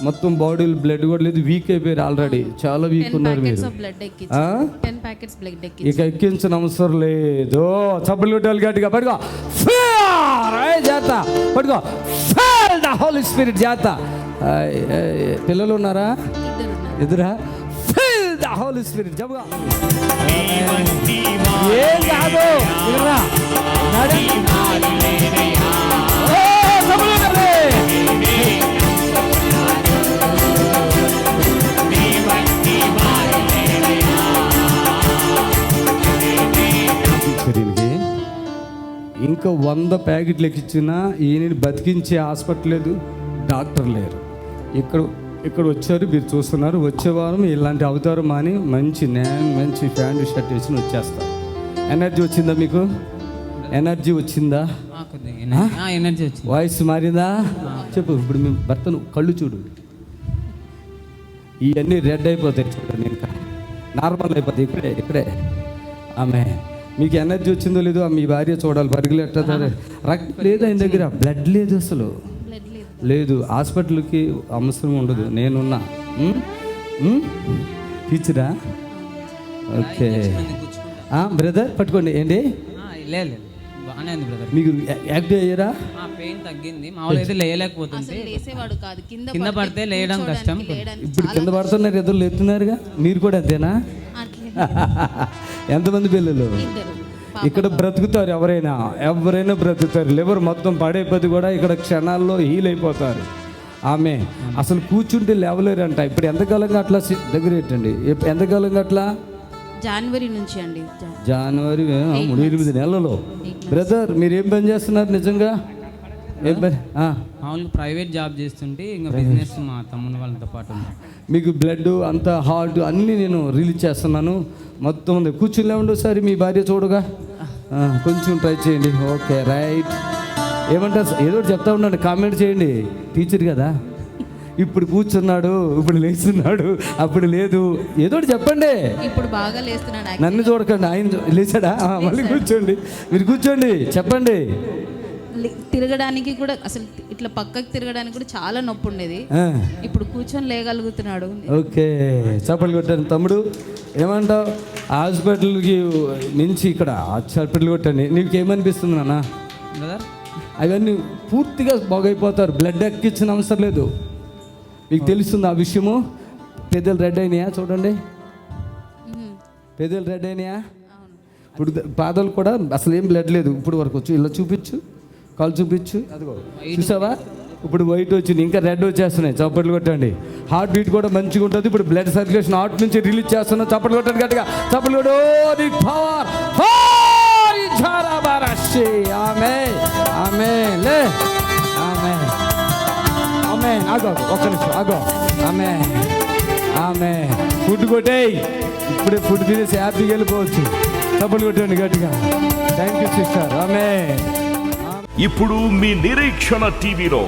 మొత్తం బాడీలో బ్లడ్ కూడా లేదు, వీక్ అయిపోయారు ఆల్రెడీ. చాలా వీక్ ఉన్నారు మీరు. 10 packets బ్లడ్ ఎక్కించారు. ఇక ఎక్కించిన అవసరం లేదు. చప్పట్లు కొట్టాలి గట్టిగా. పడుకో జాత, పడుకో. హోలీ స్పిరిట్ జాత. పిల్లలు ఉన్నారా? ఎదురా? Fill the Holy Spirit. జబగా ఏం కాదు. ఇంకా 100 ప్యాకెట్లు ఎక్కించినా ఈయనని బతికించే హాస్పిటల్ లేదు, డాక్టర్ లేరు. ఇక్కడ వచ్చారు, మీరు చూస్తున్నారు. వచ్చే వారం ఇలాంటి అవతారం మాని మంచి ప్యాంటు షర్ట్ వేసి వచ్చేస్తారు. ఎనర్జీ వచ్చిందా మీకు? ఎనర్జీ వచ్చిందా? ఎనర్జీ వచ్చింది. వాయిస్ మారిందా? చెప్పు. ఇప్పుడు మీ భర్తను కళ్ళు చూడు, ఇవన్నీ రెడ్ అయిపోతాయి చూడండి, ఇంకా నార్మల్ అయిపోతాయి. ఇక్కడే ఆమె. మీకు ఎనర్జీ వచ్చిందో లేదో మీ భార్య చూడాలి. పరుగులు ఎట్లా రక్తం లేదు ఆయన దగ్గర, బ్లడ్ లేదు, అసలు లేదు. హాస్పిటల్కి అవసరం ఉండదు, నేనున్నా. టీచరా? ఓకే. బ్రదర్ పట్టుకోండి. ఏంటి మీకు యాక్టివ్ అయ్యారా? పెయిన్ తగ్గింది. మామూలు అయితే లేయలేకపోతుంది, కింద పడితే లేయడం కష్టం. ఇప్పుడు కింద పడుతున్నారు, ఎదురు లేపుతున్నారుగా. మీరు కూడా అంతేనా? ఎంతమంది పిల్లలు? ఇక్కడ బ్రతుకుతారు. ఎవరైనా బ్రతుకుతారు. లివర్ మొత్తం పడైపోతే కూడా ఇక్కడ క్షణాల్లో హీల్ అయిపోతారు. ఆమె అసలు కూర్చుంటే లేవలేరంట. ఇప్పుడు ఎంతకాలంగా అట్లా దగ్గర పెట్టండి. ఎంతకాలంగా అట్లా? జనవరి నుంచి అండి. జనవరి 8 నెలలు. బ్రదర్ మీరు ఏం పని చేస్తున్నారు నిజంగా? ఏం పని? మామూలు ప్రైవేట్ జాబ్ చేస్తుంటే ఇంకా బిజినెస్ మా తమ్ముని వాళ్ళతో పాటు. మీకు బ్లడ్ అంతా హార్ట్ అన్నీ నేను రిలీజ్ చేస్తున్నాను. మొత్తం ఉంది. కూర్చుని లేవండి ఒకసారి. మీ భార్య చూడగా కొంచెం ట్రై చేయండి. Okay right. ఏమంటారు? ఏదో ఒకటి చెప్తా ఉన్నాను, కామెంట్ చేయండి. టీచర్ కదా, ఇప్పుడు కూర్చున్నాడు, ఇప్పుడు లేస్తున్నాడు, అప్పుడు లేదు, ఏదో ఒకటి చెప్పండి. ఇప్పుడు బాగా లేస్తున్నాడు. నన్ను చూడకండి, ఆయన లేచాడా? మళ్ళీ కూర్చోండి, మీరు కూర్చోండి, చెప్పండి. తిరగడానికి కూడా అసలు ఇట్లా పక్కకి తిరగడానికి కూడా చాలా నొప్పి ఉండేది. ఇప్పుడు కూర్చొని లేగలుగుతున్నాడు. ఓకే, చప్పట్లు కొట్టాను. తమ్ముడు ఏమంటావు? హాస్పిటల్కి మించి ఇక్కడ చప్పట్లు కొట్టండి. నీకేమనిపిస్తుంది నాన్న? అవన్నీ పూర్తిగా బాగైపోతారు, బ్లడ్ ఎక్కించిన అవసరం లేదు. మీకు తెలుస్తుంది ఆ విషయము? పెద్దలు రెడ్ అయినాయా? చూడండి, పెద్దలు రెడ్ అయినాయా? ఇప్పుడు పాదాలు కూడా అసలు ఏం బ్లడ్ లేదు ఇప్పుడు వరకు. ఇలా చూపించు, కాలు చూపించు, అదిగో చూసావా? ఇప్పుడు వైట్ వచ్చింది, ఇంకా రెడ్ వచ్చేస్తున్నాయి. చప్పట్లు కొట్టండి. హార్ట్ బీట్ కూడా మంచిగా ఉంటుంది. ఇప్పుడు బ్లడ్ సర్క్యులేషన్ హార్ట్ నుంచి రిలీజ్ చేస్తున్నాం. చప్పట్లు కొట్టండి గట్టిగా, చప్పట్లు కొట్టు. ఒక్క నిమిషం ఆగో. ఆమె ఫుడ్ కొట్టేయి. ఇప్పుడే ఫుడ్ తినేసి హ్యాపీగా వెళ్ళిపోవచ్చు. చప్పట్లు కొట్టండి గట్టిగా. Thank you sister. ఇప్పుడు మీ నిరీక్షణ టీవీలో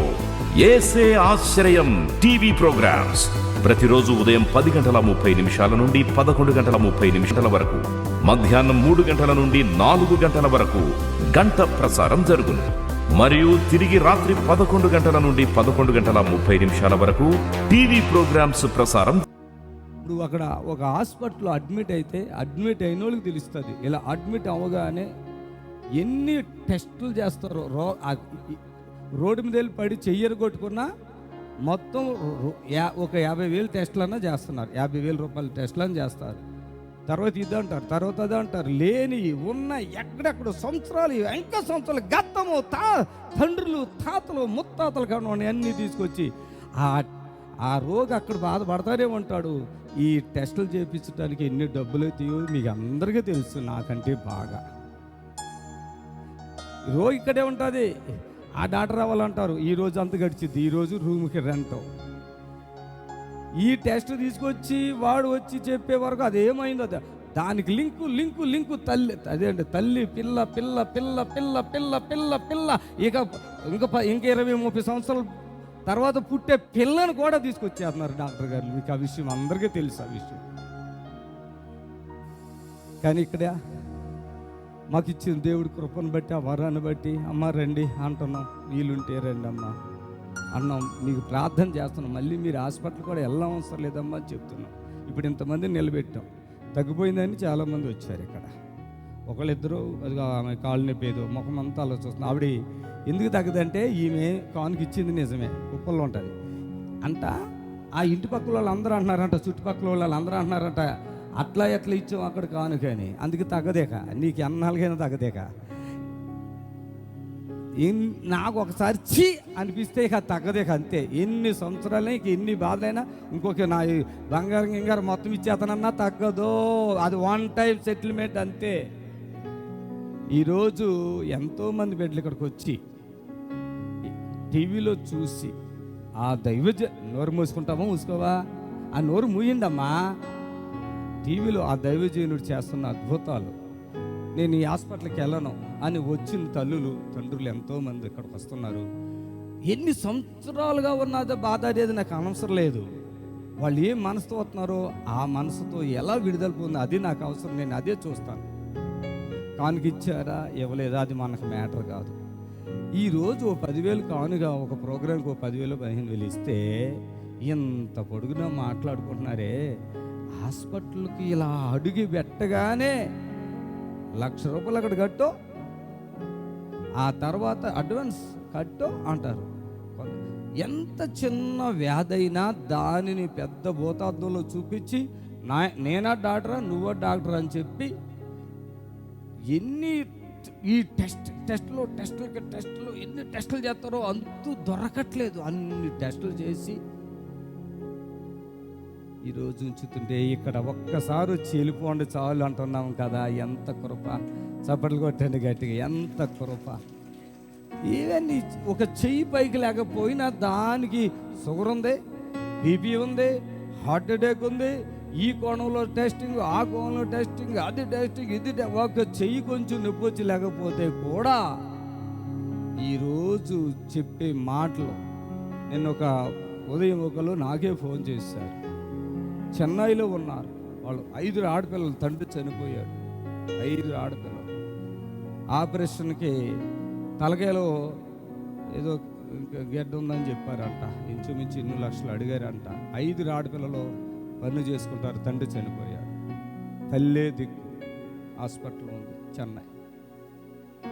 యేసే ఆశ్రయం టీవీ ప్రోగ్రామ్స్ ప్రతిరోజు ఉదయం 10:30 నుండి 11:30 వరకు, మధ్యాహ్నం 3 గంటల నుండి 4 గంటల వరకు గంట ప్రసారం జరుగును. మరియు తిరిగి రాత్రి 11 గంటల నుండి 11:30 వరకు టీవీ ప్రోగ్రామ్స్ ప్రసారం. ఇప్పుడు అక్కడ ఒక హాస్పిటల్లో అడ్మిట్ అయితే అడ్మిట్ అయిన వాళ్ళకి తెలుస్తుంది. ఇలా అడ్మిట్ అవ్వగానే ఎన్ని టెస్టులు చేస్తారో. రోడ్డు మీద వెళ్ళి పడి చెయ్యరు కొట్టుకున్నా మొత్తం ఒక 50,000 టెస్టులన్నా చేస్తున్నారు. 50,000 రూపాయల టెస్టులని చేస్తారు. తర్వాత ఇది అంటారు, తర్వాత అది అంటారు. లేని ఉన్న ఎక్కడెక్కడ సంవత్సరాలు, ఇంకా సంవత్సరాలు గతము తండ్రులు, తాతలు, ముత్తాతలు కానివ్వండి అన్నీ తీసుకొచ్చి ఆ రోగి అక్కడ బాధపడతానే ఉంటాడు. ఈ టెస్టులు చేయించడానికి ఎన్ని డబ్బులు అవుతాయో మీకు అందరికీ తెలుసు, నాకంటే బాగా. రోగి ఇక్కడే ఉంటుంది, ఆ డాక్టర్ అవ్వాలంటారు. ఈరోజు అంత గడిచిద్ది, ఈరోజు రూమ్కి రెంట్. ఈ టెస్ట్ తీసుకొచ్చి వాడు వచ్చి చెప్పే వరకు అదేమైందో దానికి లింకు తల్లి, అదే అంటే తల్లి పిల్ల పిల్ల పిల్ల పిల్ల పిల్ల పిల్ల పిల్ల ఇంకా 20-30 సంవత్సరాల తర్వాత పుట్టే పిల్లను కూడా తీసుకొచ్చేస్తున్నారు డాక్టర్ గారు. మీకు ఆ విషయం అందరికీ తెలుసు ఆ విషయం. కానీ ఇక్కడ మాకు ఇచ్చిన దేవుడి కృపను బట్టి, ఆ వరాన్ని బట్టి అమ్మ రండి అంటున్నాం. వీలుంటే రండి అమ్మ అన్నాం. మీకు ప్రార్థన చేస్తున్నాం. మళ్ళీ మీరు హాస్పిటల్ కూడా వెళ్ళడం అవసరం లేదమ్మా అని చెప్తున్నాం. ఇప్పుడు ఇంతమంది నిలబెట్టాం, తగ్గిపోయిందని చాలామంది వచ్చారు. ఇక్కడ ఒకళ్ళిద్దరు అది ఆమె కాళ్ళు నొప్పి ఏదో ముఖం అంతా ఆలోచిస్తుంది. ఆవిడ ఎందుకు తగ్గదంటే ఈమె కానుక ఇచ్చింది నిజమే, కుప్పల్లో ఉంటుంది అంట. ఆ ఇంటి పక్కల వాళ్ళు అందరూ అంటున్నారంట, చుట్టుపక్కల వాళ్ళు అందరూ అంటున్నారంట, అట్లా ఎట్లా ఇచ్చాం అక్కడ కానుకని, అందుకే తగ్గదేక, నీకు ఎన్నాళ్ళకైనా తగ్గదేక. నాకు ఒకసారి చీ అనిపిస్తే ఇక తగ్గదేక, అంతే. ఎన్ని సంవత్సరాలైనా ఎన్ని బాధలైనా ఇంకొక నా బంగారం గింగారం మొత్తం ఇచ్చేతనన్నా తగ్గదు. అది వన్ టైం సెటిల్మెంట్ అంతే. ఈరోజు ఎంతోమంది బిడ్డలు ఇక్కడికి వచ్చి టీవీలో చూసి ఆ దైవజ నోరు మూసుకుంటామా మూసుకోవా? ఆ నోరు మూయిండమ్మా. టీవీలో ఆ దైవజనుడు చేస్తున్న అద్భుతాలు, నేను ఈ హాస్పిటల్కి వెళ్ళను అని వచ్చిన తల్లులు, తండ్రులు ఎంతోమంది ఇక్కడికి వస్తున్నారు. ఎన్ని సంవత్సరాలుగా ఉన్నదో బాధ అనేది నాకు అనవసరం లేదు. వాళ్ళు ఏం మనసుతో వస్తున్నారో ఆ మనసుతో ఎలా విడుదల పొంది అది నాకు అవసరం. నేను అదే చూస్తాను. కానుక ఇచ్చారా ఇవ్వలేదా అది మనకు మ్యాటర్ కాదు. ఈరోజు 10,000 కానుగా ఒక ప్రోగ్రాంకి 10,000-15,000 ఇస్తే ఇంత పొడుగునా మాట్లాడుకుంటున్నారే. హాస్పిటల్కి ఇలా అడుగు పెట్టగానే ₹1,00,000 అక్కడ కట్టో, ఆ తర్వాత అడ్వాన్స్ కట్టో అంటారు. ఎంత చిన్న వ్యాధైనా దానిని పెద్ద భూతార్థంలో చూపించి నేనా డాక్టరా నువ్వా డాక్టర్ అని చెప్పి ఎన్ని ఈ టెస్టులు ఎన్ని టెస్టులు చేస్తారో అంతూ దొరకట్లేదు. అన్ని టెస్టులు చేసి ఈరోజు ఉంచుతుంటే ఇక్కడ ఒక్కసారి వచ్చి వెళ్ళిపోండి చాలు అంటున్నాం కదా. ఎంత కృప! చప్పట్లు కొట్టండి గట్టిగా, ఎంత కృప! ఈవెన్ ఒక చెయ్యి పైకి లేకపోయినా దానికి షుగర్ ఉంది, బీపీ ఉంది, హార్ట్ అటాక్ ఉంది, ఈ కోణంలో టెస్టింగ్, ఆ కోణంలో టెస్టింగ్, అది టెస్టింగ్, ఇది ఒక చెయ్యి కొంచెం నొప్పి వచ్చి లేకపోతే కూడా ఈరోజు చెప్పే మాటలు, నేను ఉదయం ఒకరు నాకే ఫోన్ చేశారు. చెన్నైలో ఉన్నారు వాళ్ళు, 5 ఆడపిల్లలు, తండ్రి చనిపోయాడు. 5 ఆడపిల్లలు. ఆపరేషన్కి తలకాయలో ఏదో గెడ్డ ఉందని చెప్పారంట. ఇంచుమించు 2 లక్షలు అడిగారంట. 5 ఆడపిల్లలు పన్ను చేసుకుంటారు, తండ్రి చనిపోయాడు. తల్లే దిక్కు, హాస్పిటల్ ఉంది చెన్నై.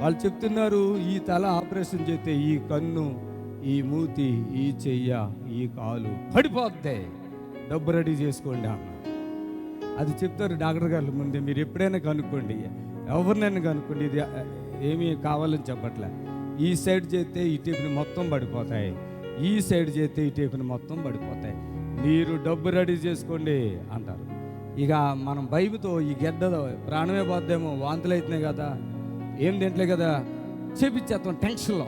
వాళ్ళు చెప్తున్నారు, ఈ తల ఆపరేషన్ చేస్తే ఈ కన్ను, ఈ మూతి, ఈ చెయ్య, ఈ కాలు పడిపోద్ది, డబ్బు రెడీ చేసుకోండి అన్న. అది చెప్తారు డాక్టర్ గారు ముందే. మీరు ఎప్పుడైనా కనుక్కోండి, ఎవరినైనా కనుక్కోండి, ఇది ఏమీ కావాలని చెప్పట్లే. ఈ సైడ్ చేస్తే ఈ టేపుని మొత్తం పడిపోతాయి, ఈ సైడ్ చేస్తే ఈ టేపుని మొత్తం పడిపోతాయి, మీరు డబ్బు రెడీ చేసుకోండి అంటారు. ఇక మనం భయముతో ఈ గెడ్డ ప్రాణమే పోద్దేమో, వాంతులు అవుతున్నాయి కదా, ఏం తింటలే కదా, చేపించేస్తాం టెన్షన్లో.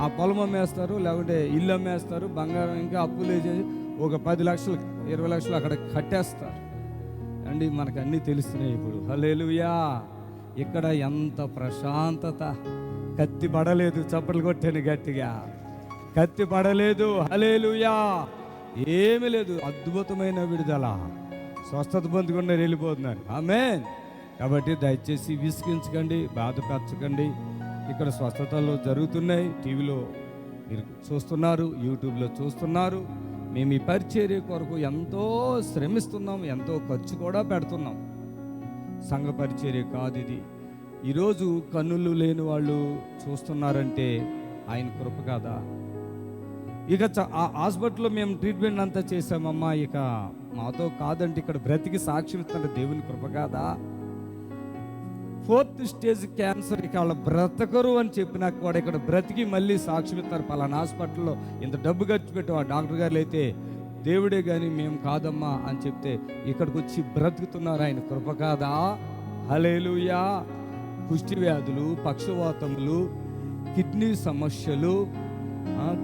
ఆ పొలం అమ్మేస్తారు, లేకుంటే ఇల్లు అమ్మేస్తారు, బంగారం ఇంకా అప్పులు వేసేసి ఒక 10 లక్షలు 20 లక్షలు అక్కడ కట్టేస్తారు అండి. మనకు అన్నీ తెలుస్తున్నాయి ఇప్పుడు. హల్లెలూయా. ఇక్కడ ఎంత ప్రశాంతత. కత్తి పడలేదు, చప్పట్లు కొట్టాను గట్టిగా, కత్తి పడలేదు. హల్లెలూయా. ఏమీ లేదు, అద్భుతమైన విడుదల, స్వస్థత పొందుకుండా వెళ్ళిపోతున్నారు. ఆమేన్. కాబట్టి దయచేసి విసిగించకండి, బాధపరచకండి. ఇక్కడ స్వస్థతలు జరుగుతున్నాయి, టీవీలో మీరు చూస్తున్నారు, యూట్యూబ్లో చూస్తున్నారు. మేము ఈ పరిచర్య కొరకు ఎంతో శ్రమిస్తున్నాం, ఎంతో ఖర్చు కూడా పెడుతున్నాం. సంఘ పరిచర్య కాదు ఇది. ఈరోజు కన్నులు లేని వాళ్ళు చూస్తున్నారంటే ఆయన కృప కాదా? ఇక ఆ హాస్పిటల్లో మేము ట్రీట్మెంట్ అంతా చేసామమ్మా, ఇక మాతో కాదంటే ఇక్కడ బ్రతికి సాక్ష్యం ఇస్తున్న దేవుని కృప కాదా? 4th స్టేజ్ క్యాన్సర్, ఇక వాళ్ళ బ్రతకరు అని చెప్పినాక కూడా ఇక్కడ బ్రతికి మళ్ళీ సాక్ష్యం ఇస్తారు. పలానా హాస్పిటల్లో ఇంత డబ్బు ఖర్చు పెట్టి ఆ డాక్టర్ గారు అయితే దేవుడే కానీ మేము కాదమ్మా అని చెప్తే ఇక్కడికి వచ్చి బ్రతుకుతున్నారు. ఆయన కృప కాదా? హల్లెలూయా. కుష్టి వ్యాధులు, పక్షవాతములు, కిడ్నీ సమస్యలు,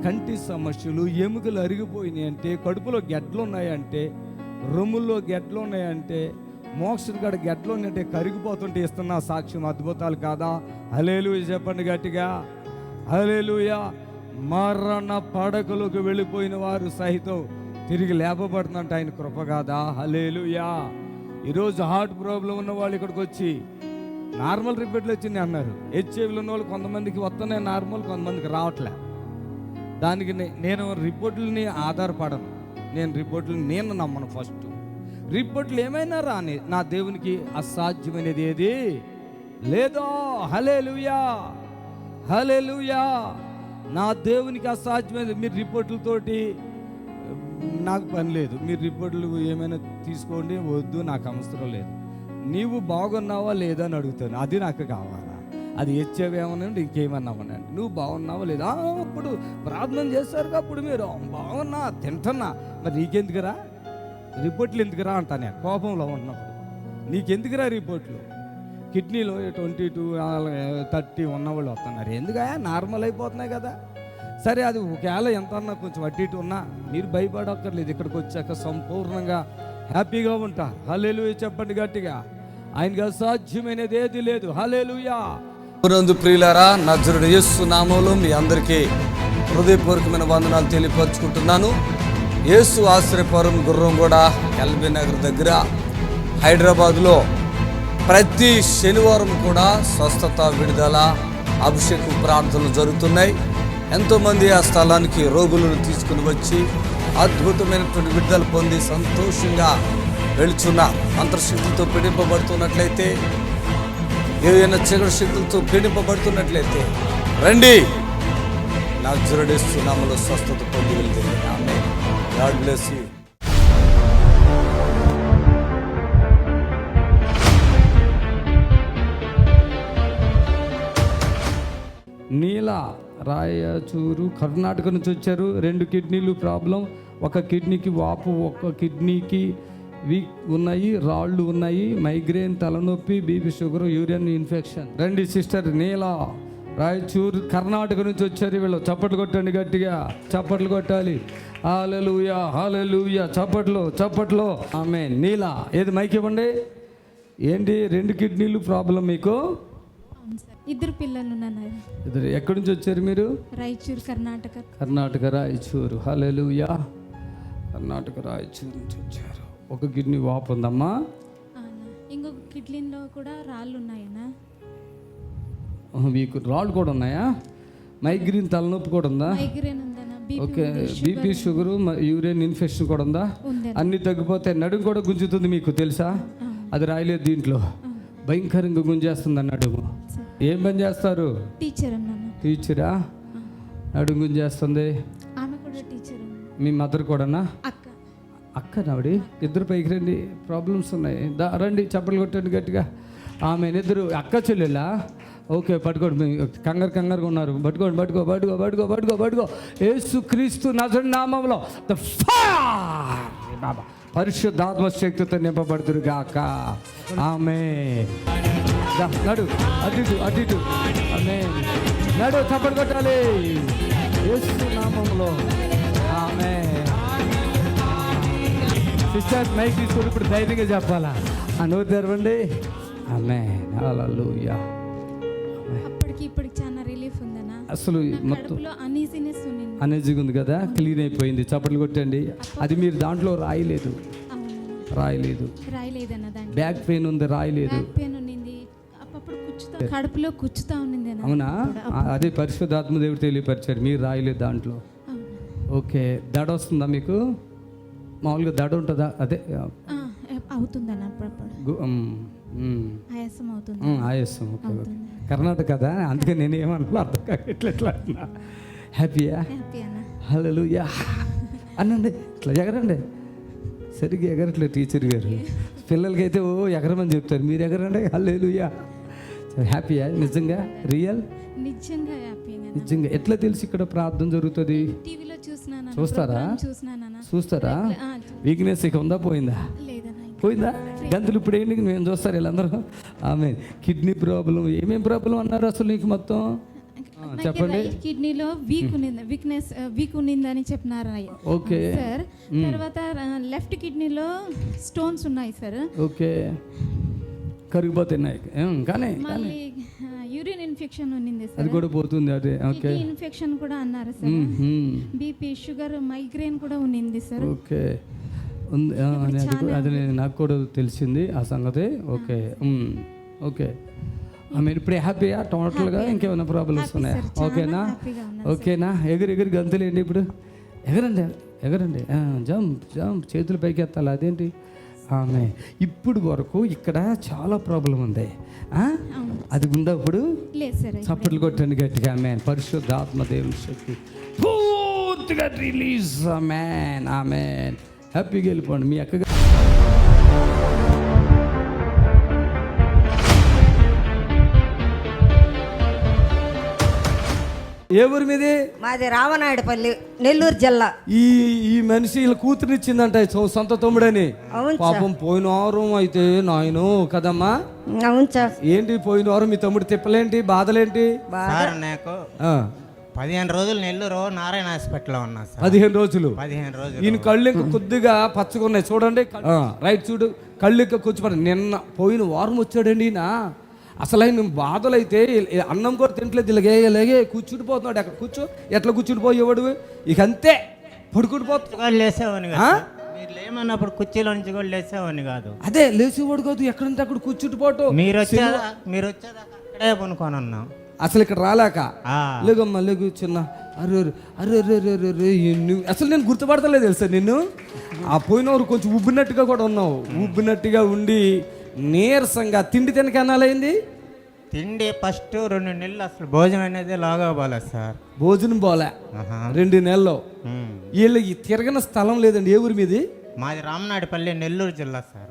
కంటి సమస్యలు, ఎముకలు అరిగిపోయినాయి అంటే, కడుపులో గెడ్లు ఉన్నాయంటే, రొమ్ముల్లో గెడ్లు ఉన్నాయంటే, మోక్షం కాడ గెడ్లు ఉన్నట్టే కరిగిపోతుంటే ఇస్తున్న సాక్ష్యం అద్భుతాలు కాదా? హల్లెలూయా చెప్పండి గట్టిగా. హల్లెలూయా. మరణ పడకలోకి వెళ్ళిపోయిన వారు సహితం తిరిగి లేపబడుతుందంటే ఆయన కృప కాదా? హల్లెలూయా. ఈరోజు హార్ట్ ప్రాబ్లం ఉన్న వాళ్ళు ఇక్కడికి వచ్చి నార్మల్ రిపోర్ట్లు వచ్చింది అన్నారు. హెచ్ఐవిలో ఉన్న వాళ్ళు కొంతమందికి వస్తున్నాయి నార్మల్, కొంతమందికి రావట్లే. దానికి నేను రిపోర్ట్లని ఆధారపడను, నేను నమ్మను. ఫస్ట్ రిపోర్ట్లు ఏమైనా రాని, నా దేవునికి అసాధ్యమైనది ఏది లేదో. హల్లెలూయా. హల్లెలూయా. నా దేవునికి అసాధ్యమైనది. మీరు రిపోర్ట్లతోటి నాకు పని లేదు, మీరు రిపోర్ట్లు ఏమైనా తీసుకోండి, వద్దు, నాకు అవసరం లేదు. నీవు బాగున్నావా లేదా అని అడుగుతాను, అది నాకు కావాలా? అది హెచ్ఐవేమనండి, ఇంకేమన్నా అవ్వనండి, నువ్వు బాగున్నావా లేదా? అప్పుడు ప్రార్థన చేస్తారు, అప్పుడు మీరు బాగున్నా, తింటున్నా, మరి నీకెందుకురా రిపోర్ట్లు, ఎందుకురా అంటా నేను కోపంలో ఉన్నప్పుడు. నీకెందుకురా రిపోర్ట్లు? కిడ్నీలో 22, 30 ఉన్నవాళ్ళు వస్తున్నారు, ఎందుకు? నార్మల్ అయిపోతున్నాయి కదా. సరే, అది ఒకవేళ ఎంత అన్నా కొంచెం అటు ఇటు ఉన్నా మీరు భయపడక్కర్లేదు. ఇక్కడికి వచ్చాక సంపూర్ణంగా హ్యాపీగా ఉంటారు. హల్లెలూయా చెప్పండి గట్టిగా. ఆయనకి అసాధ్యమైనది ఏది లేదు. హల్లెలూయా. ప్రియులారా, నజరుడు యేసు నామములో మీ అందరికీ హృదయపూర్వకమైన వందనాలు తెలియపరుచుకుంటున్నాను. యేసు ఆశ్రయపురం గుర్రంగూడ ఎల్బీ నగర్ దగ్గర హైదరాబాద్లో ప్రతి శనివారం కూడా స్వస్థత, విడుదల, అభిషేకం ప్రార్థనలు జరుగుతున్నాయి. ఎంతోమంది ఆ స్థలానికి రోగులను తీసుకుని వచ్చి అద్భుతమైనటువంటి విడుదల పొంది సంతోషంగా వెళుచున్నారు. అంతర్శక్తులతో పీడింపబడుతున్నట్లయితే, ఏదైనా చీకటి శక్తులతో పీడింపబడుతున్నట్లయితే రండి, నజరుడు యేసు నామములో స్వస్థత పొంది వెళ్తుంది. Amen. God bless you. Neela Raichur Karnataka నుంచి వచ్చారు. 2 కిడ్నీలు ప్రాబ్లం, ఒక కిడ్నీకి వాపు, ఒక కిడ్నీకి వీక్ ఉన్నాయి, రాళ్ళు ఉన్నాయి, మైగ్రేన్, తలనొప్పి, బీపీ, షుగర్, యూరిన్ ఇన్ఫెక్షన్. రండి సిస్టర్ నీలా రాయచూరు కర్ణాటక నుంచి వచ్చారు వీళ్ళు. చప్పట్లు కొట్టండి గట్టిగా, చప్పట్లు కొట్టాలి. హల్లెలూయా. హల్లెలూయా. చప్పట్లు. ఆమేన్. నీలా ఏది మైక్ ఇవ్వండి. ఏంటి 2 కిడ్నీలు ప్రాబ్లం మీకు? ఇద్దరు పిల్లలు ఉన్నారు. ఇద్దరు. ఎక్కడి నుంచి వచ్చారు మీరు? రాయచూరు, కర్ణాటక. కర్ణాటక రాయచూరు. హల్లెలూయా. కర్ణాటక రాయచూరు నుంచి వచ్చారు. ఒక కిడ్నీ వాపు ఉందమ్మా. ఇంకొక కిడ్నీలో కూడా రాళ్ళు ఉన్నాయన్నా. మీకు రాళ్ళు కూడా ఉన్నాయా? మైగ్రేన్, తలనొప్పి కూడా ఉందా? మైగ్రేన్ ఉందన్నా. Okay. BP, sugar, urine infection కూడా ఉందా? అన్నీ తగ్గిపోతే నడుము కూడా గుంజుతుంది, మీకు తెలుసా? అది రాయలేదు దీంట్లో. భయంకరంగా గుంజేస్తుంది అన్నాడు. ఏం పని చేస్తారు? టీచర్ అన్నాను. టీచరా? నడుము గుంజేస్తుంది. ఆమె కూడా టీచర్. మీ మదర్ కూడానా? అక్క. అక్క నావిడి. ఇద్దరు పైకి రండి, ప్రాబ్లమ్స్ ఉన్నాయి. రండి, చప్పట్లు కొట్టండి గట్టిగా. ఆమె ఇద్దరు అక్క చెల్లెలా? ఓకే, పట్టుకోండి. కంగారుగా ఉన్నారు. పట్టుకో. యేసుక్రీస్తు నజరేయుని నామములో ద ఫైర్ బాబా పరిశుద్ధాత్మ శక్తితో నింపబడుతురు గాక. ఆమేన్. నడు అటు ఆమేన్. నడు, చప్పట్లు కొట్టాలి యేసు నామములో. ఆమేన్. సిస్టర్ మైక్ తీసుకొని ఇప్పుడు ధైర్యంగా చెప్పాలా? నోరు తెరవండి. ఆమేన్. హల్లెలూయా. అప్పటికి ఇప్పటికి చాలా రిలీఫ్ ఉందన్నా. అసలు మొత్తం అనీజీనెస్ ఉంది. అనేజీగా ఉంది కదా, క్లీన్ అయిపోయింది. చప్పట్లు కొట్టండి. అది మీరు దాంట్లో రాయలేదు. రాయలేదన్న. దాంట్లో బ్యాక్ పెయిన్ ఉంది, రాయలేదు. పెయిన్ ఉన్నింది. అప్పుడు కడుపులో కుచ్చుతా ఉన్నింది. అవునా? అదే పరిశుద్ధాత్మ దేవుడు తెలియపరిచాడు, మీరు రాయలేదు దాంట్లో. ఓకే. దడ వస్తుందా మీకు? మామూలుగా దడ ఉంటుందా? అదే అవుతుందన్న. అప్పుడప్పుడు ఆయాసం అవుతుంది. ఆయాసం. ఓకే. కర్ణాటక కదా, అందుకే నేను ఏమన్నా అర్థం కాక ఎట్లా అంటున్నా. హ్యాపీయా? హల్లెలూయా అనండి. ఇట్లా ఎగరండి. సరిగ్గా ఎగరట్లేదు టీచర్ గారు. పిల్లలకైతే ఓ ఎగరమని చెప్తారు, మీరు ఎగరండి. హల్లెలూయా. హ్యాపీయా? నిజంగా రియల్? నిజంగా. ఎట్లా తెలిసి ఇక్కడ ప్రార్థన జరుగుతుంది? చూస్తారా? వీక్నెస్ ఇక ఉందా, పోయిందా? గంతులు ఇప్పుడు ఏంటి మేము చూస్తారు వీళ్ళందరూ. ఆమె కిడ్నీ ప్రాబ్లం, ఏమేం ప్రాబ్లం అన్నారు అసలు నీకు మొత్తం చెప్పండి. కిడ్నీలో వీక్ ఉన్నిందని చెప్పినారు. Okay sir. తర్వాత లెఫ్ట్ కిడ్నీలో స్టోన్స్ ఉన్నాయి సార్. ఓకే. కరిగిపోతున్నాయి కానీ యూరిన్ ఇన్ఫెక్షన్ ఉన్నింది సార్. అది కూడా పోతుంది. అదే. ఓకే. ఇన్ఫెక్షన్ కూడా అన్నారు సార్. బీపీ, షుగర్, మైగ్రేన్ కూడా ఉన్నింది సార్. ఓకే. అది నాకు కూడా తెలిసింది ఆ సంగతి. ఓకే. ఓకే. మీరు ఇప్పుడు హ్యాపీయా టోటల్గా? ఇంకేమైనా ప్రాబ్లమ్స్ ఉన్నాయా? ఓకేనా? ఎగిరి గంతులేండి ఇప్పుడు. ఎగరండి. జంప్ చేతులు పైకి ఎత్తాలి. అదేంటి? ఆమె ఇప్పుడు వరకు ఇక్కడ చాలా ప్రాబ్లం ఉంది. అది ఉందా ఇప్పుడు? చప్పట్లు కొట్టండి గట్టిగా. ఆమేన్. పరిశుద్ధాత్మ దేవుని శక్తి పూర్తిగా రిలీజ్. ఆమేన్. హ్యాపీగా వెళ్ళిపోండి. మీ అక్కగా ఏ ఊరి మీది? మాది రామనాయుడుపల్లి, నెల్లూరు జిల్లా. ఈ మనిషి ఇలా కూతురునిచ్చిందంట సొంత తమ్ముడని. పాపం పోయిన వారం అయితే నాయను కదమ్మా. ఏంటి పోయిన వారం మీ తమ్ముడు తిప్పలేంటి, బాధలేంటి? నాకు 15 రోజులు నెల్లూరు నారాయణ హాస్పిటల్లో ఉన్నా సార్. 15 రోజులు. ఈయన కళ్ళు ఇంకా కొద్దిగా పచ్చగా ఉన్నాయి చూడండి. రైట్ చూడు, కళ్ళు ఇంకా కూర్చోపడి. నిన్న పోయిన వారం వచ్చాడండి ఈయన. అసలు ఆయన బాధలు అయితే అన్నం కూడా తింటలేదు. ఇలాగే కూర్చుడిపోతున్నాడు. అక్కడ ఎట్లా కూర్చుడిపోయేవాడు? ఇక అంతే పడుకుండిపోతున్నాడు. లేసేవాడిని మీరు లేమన్నప్పుడు కుర్చీలో నుంచి కూడా లేసేవాడిని కాదు. అదే లేచేవాడు కాదు, ఎక్కడంటే అక్కడ కూర్చుడిపోవటం. మీరు వచ్చేదాకా అక్కడే పనుకొని ఉన్నాం. అసలు ఇక్కడ రాలేక లేగమ్మా లేగు చిన్న. అరే అసలు నేను గుర్తుపడతలేదు తెలుసా నిన్ను. ఆ పోయినవారు కొంచెం ఉబ్బినట్టుగా కూడా ఉన్నావు. ఉబ్బినట్టుగా ఉండి నీరసంగా తిండి తినకనాలైంది. తిండి ఫస్ట్ 2 నెలలు అసలు భోజనం అనేది లాగా పోలేదు సార్. భోజనం పోలే 2 నెలల్లో. వీళ్ళకి తిరగని స్థలం లేదండి. ఏ ఊరి మీది? మాది రామనాయుడుపల్లి, నెల్లూరు జిల్లా సార్.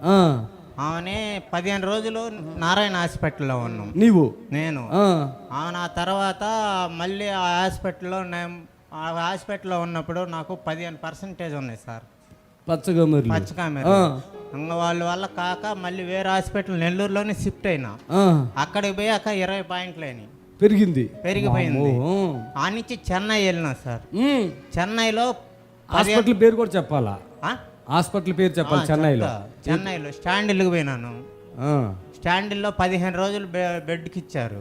ఆమెనే 15 రోజులు నారాయణ హాస్పిటల్లో ఉన్నాం. నేను ఆమె ఆ తర్వాత మళ్ళీ ఆ హాస్పిటల్లో ఉన్నప్పుడు నాకు 15% ఉన్నాయి సార్. పచ్చకామెరు వాళ్ళ వల్ల కాక మళ్ళీ వేరే హాస్పిటల్ నెల్లూరులోనే షిఫ్ట్ అయినా. అక్కడికి పోయాక 20 పాయింట్లు అయినాయి. పెరిగిపోయింది. ఆ నుంచి చెన్నై వెళ్ళినా సార్. చెన్నైలో హాస్పిటల్ పేరు కూడా చెప్పాలా? హాస్పిటల్ పేరు చెప్పాలి. చెన్నైలో స్టాండిల్కి పోయినాను. స్టాండిల్లో 15 రోజులు బెడ్కి ఇచ్చారు.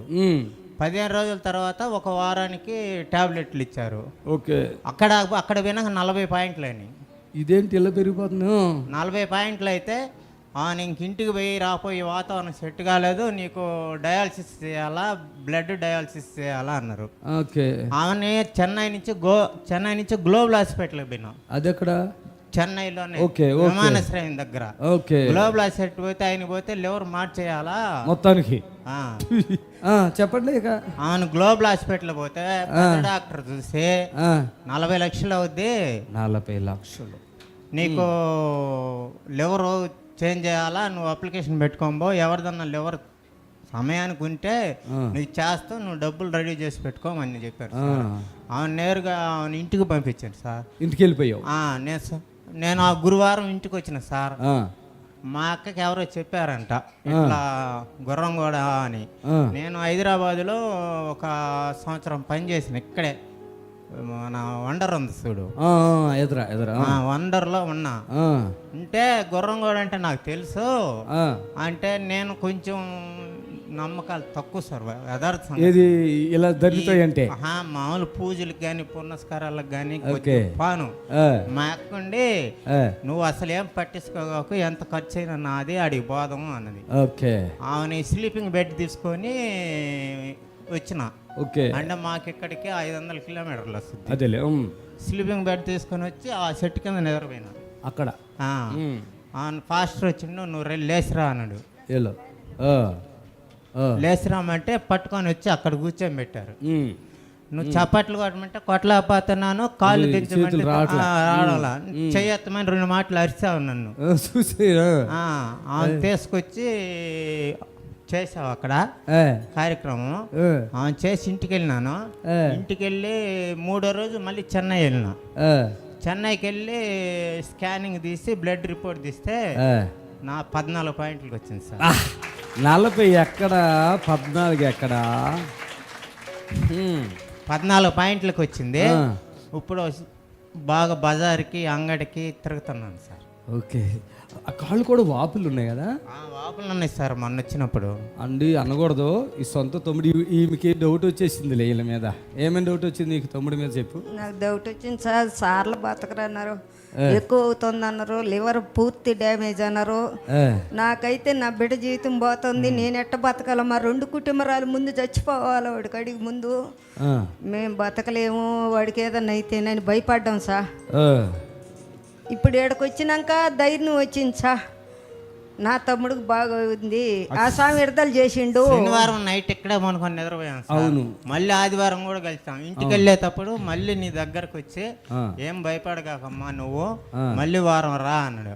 15 రోజుల తర్వాత ఒక వారానికి టాబ్లెట్లు ఇచ్చారు. ఓకే. అక్కడ పోయినాక 40 పాయింట్లు అయినాయి. ఇదేంటి ఇలా పెరిగిపోతుంది? 40 పాయింట్లు అయితే ఇంక ఇంటికి పోయి రాపోయి వాతావరణం సెట్ కాలేదు, నీకు డయాలసిస్ చేయాలా, బ్లడ్ డయాలసిస్ చేయాలా అన్నారు. ఓకే. ఆమె చెన్నై నుంచి గ్లోబల్ హాస్పిటల్కి పోయినాం. అది ఎక్కడ? చెన్నైలోనే ఓకే. విమానాశ్రయం దగ్గర. ఓకే. గ్లోబల్ హాస్పిటల్ పోతే ఆయన పోతే లివర్ మార్చేయాలా మొత్తానికి. చెప్పండి. ఇక అవును, గ్లోబల్ హాస్పిటల్ పోతే డాక్టర్ చూసి 40 లక్షలు అవుద్ది. 40 లక్షలు నీకు లివర్ చేంజ్ చేయాలా, నువ్వు అప్లికేషన్ పెట్టుకోబో, ఎవరిదన్నా లివర్ సమయానికి ఉంటే నువ్వు చేస్తావు, నువ్వు డబ్బులు రెడీ చేసి పెట్టుకోమని చెప్పారు. అవును, నేరుగా ఇంటికి పంపించాను సార్. ఇంటికి వెళ్ళిపోయావు? నేను ఆ గురువారం ఇంటికి వచ్చిన సార్. మా అక్కకి ఎవరో చెప్పారంట ఇట్లా గుర్రంగూడ అని. నేను హైదరాబాదులో ఒక సంవత్సరం పనిచేసిన ఇక్కడే, మన వండర్ ఉంది చూడు, వండర్లో ఉన్నా. అంటే గుర్రంగూడ అంటే నాకు తెలుసు. అంటే నేను కొంచెం నమ్మకాలు తక్కువ సార్. యథార్థం ఇలా జరుగుతాయంటే మామూలు పూజలకు కానీ పునస్కారాలకు కానీ పాను. మా అక్కండి నువ్వు అసలు ఏం పట్టించుకోక, ఎంత ఖర్చు అయినా నాది, అడిగి పోదాము అన్నది. ఆమె స్లీపింగ్ బెడ్ తీసుకొని వచ్చిన. అంటే మాకు ఇక్కడికి 500 కిలోమీటర్లు వస్తుంది. అదేలే. స్లీపింగ్ బెడ్ తీసుకొని వచ్చి ఆ చెట్టు కింద నిద్రపోయినా అక్కడ. ఫాస్టర్ వచ్చిండు, నువ్వు లేచిరా అన్నాడు. లేచిరామంటే పట్టుకొని వచ్చి అక్కడ కూర్చొని పెట్టారు. నువ్వు చప్పట్లు కొట్టమంటే కొట్టలేకపోతున్నాను, కాళ్ళు దించమంటే రావాలా, చెయ్యత్తమని 2 మాటలు అరిచావు నన్ను. తీసుకొచ్చి చేసావు అక్కడ కార్యక్రమం. చేసి ఇంటికి వెళ్ళినాను. ఇంటికి వెళ్ళి 3వ రోజు మళ్ళీ చెన్నై వెళ్ళినా. చెన్నైకి వెళ్ళి స్కానింగ్ తీసి బ్లడ్ రిపోర్ట్ తీస్తే నా 14 పాయింట్లకు వచ్చింది సార్. 40 ఎక్కడ, 14 ఎక్కడ? 14 పాయింట్లకు వచ్చింది. ఇప్పుడు బాగా బజార్కి అంగడికి తిరుగుతున్నాను సార్. ఓకే. ఆ కాళ్ళు కూడా వాపులు ఉన్నాయి కదా? వాపులు ఉన్నాయి సార్. మొన్న వచ్చినప్పుడు అండి అనకూడదు. ఈ సొంత తమ్ముడు, ఈమెకి డౌట్ వచ్చేసింది వీళ్ళ మీద. ఏమైనా డౌట్ వచ్చింది నీకు తమ్ముడి మీద చెప్పు. నాకు డౌట్ వచ్చింది సార్. సార్లు బతకరన్నారు, ఎక్కువ అవుతుంది అన్నారు, లివర్ పూర్తి డ్యామేజ్ అన్నారు. నాకైతే నా బిడ్డ జీవితం పోతుంది, నేను ఎట్ట బతకాల? మా 2 కుటుంబరాలు ముందు చచ్చిపోవాలి, వాడికి అడిగి ముందు మేము బతకలేము, వాడికి ఏదన్నా అయితే నేను భయపడ్డాం సార్. ఇప్పుడు ఇక్కడికి వచ్చినాక ధైర్యం వచ్చింది సార్. నా తమ్ముడికి బాగా ఉంది, ఆ స్వామి విడుదల చేసిండు. శనివారం నైట్ ఇక్కడే మనకొని నిద్రపోయాం. అవును. మళ్ళీ ఆదివారం కూడా కలిసాం. ఇంటికి వెళ్ళేటప్పుడు మళ్ళీ నీ దగ్గరకు వచ్చి ఏం భయపడగాకమ్మా నువ్వు, మళ్ళీ వారం రా అన్నాడు.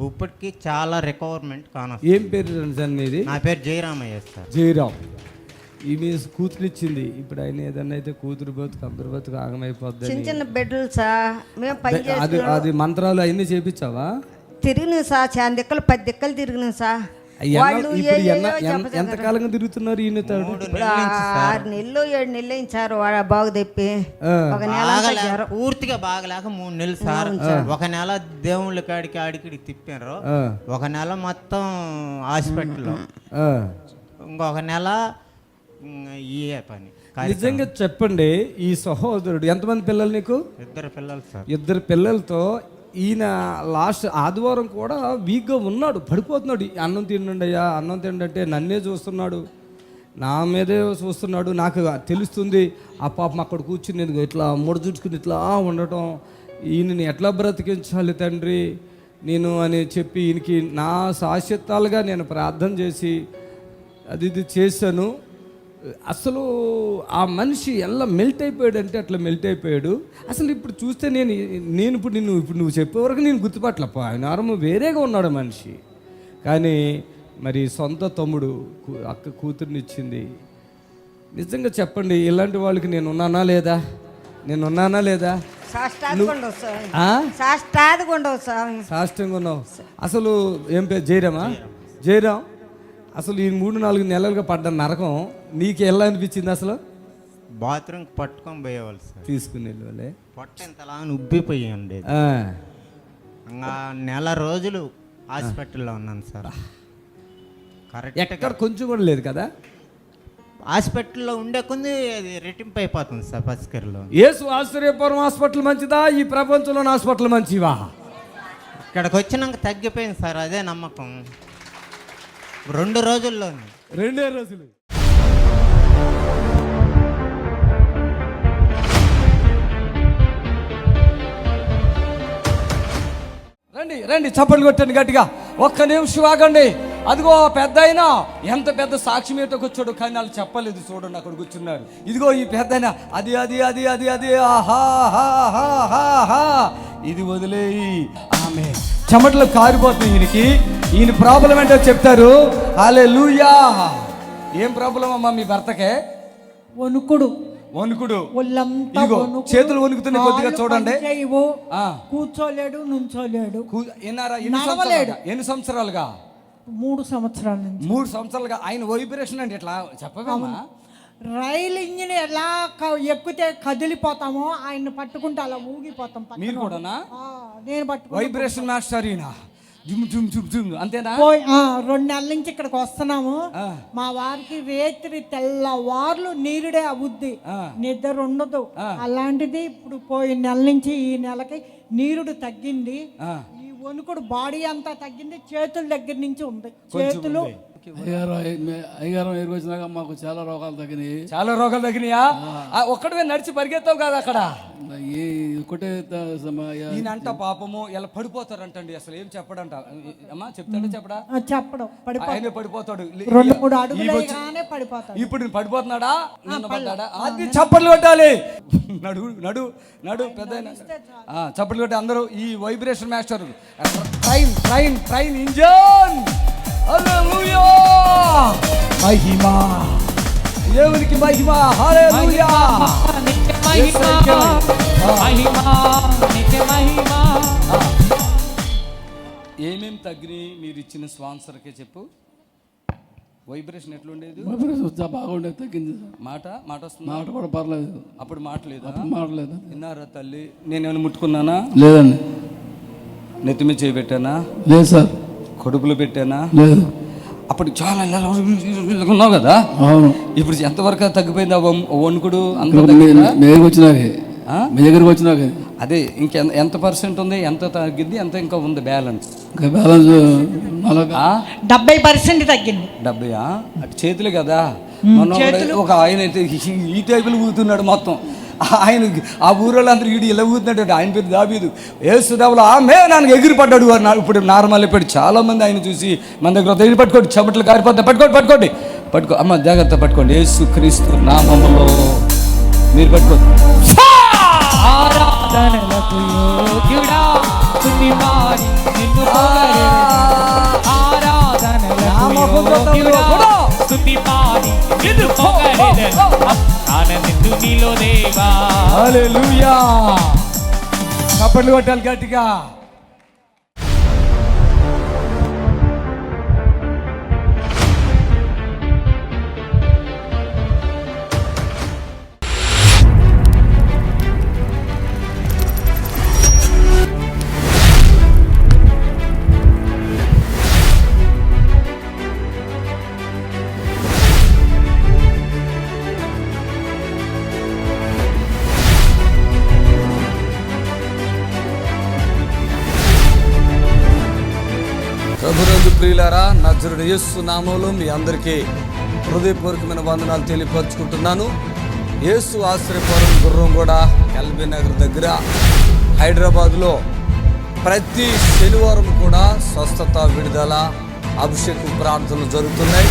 ఇప్పటికి చాలా రికవర్మెంట్ కాను. ఏం పేరు మీది? నా పేరు జయరామయ్య సార్. జయరామ్. ఈమె కూతురు ఇచ్చింది. ఇప్పుడు ఆయన ఏదన్నా అయితే కూతురు బతుకు అందరు బతుకు ఆగమైపోద్ది. చిన్న చిన్న బిడ్డలు సార్. మేము పని అది మంత్రాలు అవన్నీ చేపించావా? తిరిగిన సార్, చాలా దిక్కలు 10 దిక్కలు తిరిగిన సార్. ఎంతకాలంగా తిరుగుతున్నారు ఈయన? 6 నెలలు 7 నెలలు అయింది సార్. వాడు బాగు తెప్పి ఒక నెల పూర్తిగా బాగలేక 3 నెలలు సార్. ఒక నెల దేవుళ్ళ కాడికి ఆడికి తిప్పారు, ఒక నెల మొత్తం హాస్పిటల్లో, ఇంకొక నెల ఈ పని. నిజంగా చెప్పండి, ఈ సహోదరుడు ఎంతమంది పిల్లలు నీకు? 2 పిల్లలు సార్. 2 పిల్లలతో ఈయన లాస్ట్ ఆదివారం కూడా వీక్గా ఉన్నాడు, పడిపోతున్నాడు. అన్నం తిండయ్యా, అన్నం తిండంటే నన్నే చూస్తున్నాడు, నా మీదే చూస్తున్నాడు. నాకు తెలుస్తుంది ఆ పాపం అక్కడ కూర్చుని ఇట్లా ముడచుకుని ఇట్లా ఉండటం, ఈయనని ఎట్లా బ్రతికించాలి తండ్రి నేను అని చెప్పి ఈయనకి నా శాశ్వతాలుగా నేను ప్రార్థన చేసి అది చేశాను. అసలు ఆ మనిషి ఎలా మెల్ట్ అయిపోయాడు అంటే అట్లా మెల్ట్ అయిపోయాడు. అసలు ఇప్పుడు చూస్తే నేను ఇప్పుడు నువ్వు చెప్పే వరకు నేను గుర్తుపట్టలేప. ఆయన వేరేగా ఉన్నాడు మనిషి. కానీ మరి సొంత తమ్ముడు అక్క కూతుర్నిచ్చింది. నిజంగా చెప్పండి, ఇలాంటి వాళ్ళకి నేను ఉన్నానా లేదా? సాష్టంగా ఉన్నావు. అసలు ఏం పేరు? జయరామా? జయరామ్. అసలు ఈ 3-4 నెలలుగా పడ్డ నరకం నీకు ఎలా అనిపించింది? అసలు బాత్రూమ్కి పట్టుకొని పోయేవాళ్ళు సార్, తీసుకుని వెళ్ళే పొట్ట ఇంతలా ఉబ్బిపోయి ఉండేది. నెల రోజులు హాస్పిటల్లో ఉన్నాను సార్. కరెక్ట్. ఎక్కడ కొంచెం కూడా లేదు కదా? హాస్పిటల్లో ఉండే కొంది అది రెట్టింపు అయిపోతుంది సార్ పసికర్లో. యేసు ఆశ్చర్యపురం హాస్పిటల్ మంచిదా, ఈ ప్రపంచంలోని హాస్పిటల్ మంచివా? ఇక్కడికి వచ్చినాక తగ్గిపోయింది సార్, అదే నమ్మకం. 2 రోజుల్లోనే 2 రోజులు. రండి రండి, చప్పట్లు కొట్టండి గట్టిగా. ఒక్క నిమిషం ఆగండి. అదిగో పెద్ద అయినా ఎంత పెద్ద సాక్షి మీతో కూర్చోడు, కానీ వాళ్ళు చెప్పలేదు. చూడండి అక్కడ కూర్చున్నారు. ఇదిగో ఈ పెద్ద అయినా అది అది అది అది అది ఆహా హా హా హా హా, ఇది వదిలేయి. ఆమె చెమటలు కారిపోతుంది ఈయనకి. ఈయన ప్రాబ్లం ఏంటో చెప్తారు. హల్లెలూయా. ఏం ప్రాబ్లం అమ్మా మీ భర్తకే? వణుకుడు. ఇదిగో చేతులు వణుకుతున్నాయి, కొద్దిగా చూడండి. కూర్చోలేడు, నుంచోలేడు. ఎన్ని సంవత్సరాలుగా? 3 సంవత్సరాల నుంచి. 3 సంవత్సరాలుగా. ఆయన వైబ్రేషన్ అంటే ఎట్లా చెప్పవేమా? రైలు ఇంజిన్ ఎలా ఎక్కితే కదిలిపోతామో ఆయన పట్టుకుంటే అలా ఊగిపోతాం. మీరు కూడానా? నేను పట్టుకుంటా. వైబ్రేషన్ మాస్టర్ ఈయన. అంతేనా? 2 నెలల నుంచి ఇక్కడికి వస్తున్నాము. మా వారికి రేత్రి తెల్లవార్లు నీరుడే అవుద్ది, నిద్ర ఉండదు. అలాంటిది ఇప్పుడు పోయిన నెల నుంచి ఈ నెలకి నీరుడు తగ్గింది. ఈ వణుకుడు బాడీ అంతా తగ్గింది, చేతుల దగ్గర నుంచి ఉంది. చేతులు అయ్యారం ఎరుకొచ్చినాక మాకు చాలా రోగాలు తగ్గినాయి. చాలా రోగాలు తగ్గినాయా? ఒక్కడే నడిచి పరిగెత్తావు కదా అక్కడ. ఒకటే ఈయనంట పాపము ఇలా పడిపోతారంటండి. అసలు ఏం చెప్పడంట అమ్మా? చెప్తాడా చెప్పడా? చెప్పడం. ఆయన పడిపోతాడు. 2-3 అడుగులు పడిపోతాడు. ఇప్పుడు పడిపోతున్నాడా? అది చప్పట్లు కొట్టాలి. నడు నడు నడు పెద్ద చప్పట్లు కొట్టి అందరూ. ఈ vibration master train train train engine. Hallelujah. మహిమా దేవునికి మహిమ. హల్లెలూయా. ఏమేం తగ్గినాయి మీరు ఇచ్చిన స్పాన్సర్కే చెప్పు. వైబ్రేషన్ ఎట్లుండేది? బాగుండేది, తగ్గింది. మాట వస్తుంది? మాట కూడా పర్లేదు. అప్పుడు మాటలేదు. మాటలేదు. విన్నారా తల్లి? నేనేమైనా ముట్టుకున్నానా? లేదండి. నెత్తి మీద చేయబెట్టానా? లేదు సార్. కడుపులో పెట్టానా? లేదు. అప్పుడు చాలా ఉన్నావు కదా. అవును. ఇప్పుడు ఎంతవరకు తగ్గిపోయింది ఆ వణుకుడు? మీ దగ్గరకు వచ్చినాక అదే ఎంత పర్సెంట్ ఉంది? ఎంత తగ్గింది? ఎంత ఇంకా ఉంది బ్యాలెన్స్? బ్యాలెన్స్ 70% తగ్గింది. 70? అటు చేతులు కదా. ఒక ఆయన అయితే ఈ టైపులు ఊగుతున్నాడు మొత్తం. ఆయన ఆ ఊరిలో అందరూ ఈడు ఇలా ఊగుతున్నాడు. ఆయన పేరు దావీదు. యేసు దేవుడు ఆమె నాకు ఎగిరి పడ్డాడు. ఇప్పుడు నార్మల్ అయిపోయాడు. చాలా మంది ఆయన చూసి మన దగ్గర ఎగిరి పట్టుకోండి, చెమటలు కారిపోతాయి. పట్టుకోండి పట్టుకో అమ్మ, జాగ్రత్త పట్టుకోండి. యేసు క్రీస్తు నామములో మీరు పట్టుకోండి. హల్లెలూయా. చప్పట్లు కొట్టాలి గట్టిగా. ప్రభునందు ప్రియులారా, నజరుడు యేసు నామములో మీ అందరికీ హృదయపూర్వకమైన వందనాలు తెలియపరుచుకుంటున్నాను. యేసు ఆశ్రయపురం గుర్రంగూడ ఎల్బీ నగర్ దగ్గర హైదరాబాద్లో ప్రతి శనివారం కూడా స్వస్థత, విడుదల, అభిషేకం ప్రార్థనలు జరుగుతున్నాయి.